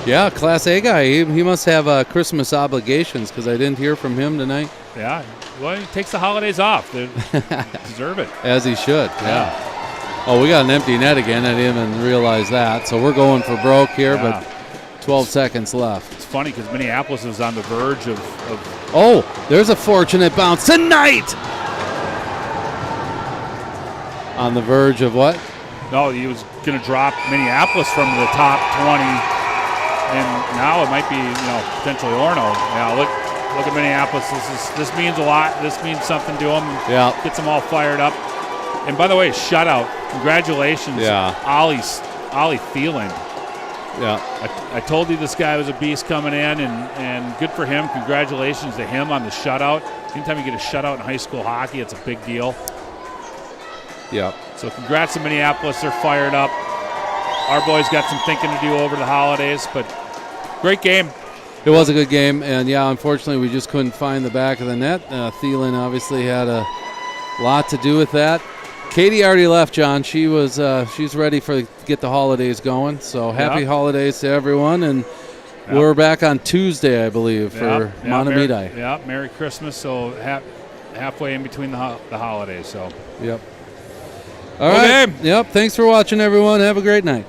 Yeah, Class A guy. He must have Christmas obligations because I didn't hear from him tonight. Yeah, well, he takes the holidays off. They deserve it. As he should, yeah. Oh, we got an empty net again. I didn't even realize that. So we're going for broke here, but 12 seconds left. It's funny because Minneapolis was on the verge of... Oh, there's a fortunate bounce tonight! On the verge of what? No, he was going to drop Minneapolis from the top 20 and now it might be potentially Orono. Yeah, look at Minneapolis. This means a lot. This means something to them. Yeah, gets them all fired up. And by the way, shutout. Congratulations, Ollie Thielen. Yeah, I told you this guy was a beast coming in, and good for him. Congratulations to him on the shutout. Anytime you get a shutout in high school hockey, it's a big deal. Yeah. So congrats to Minneapolis. They're fired up. Our boys got some thinking to do over the holidays, but great game. It was a good game, and unfortunately we just couldn't find the back of the net. Thielen obviously had a lot to do with that. Katie already left, John. She's ready to get the holidays going. So happy holidays to everyone, and we're back on Tuesday, I believe, for Montemita. Yeah, Merry Christmas. So halfway in between the holidays. So. Yep. All right. Yep. Thanks for watching, everyone. Have a great night.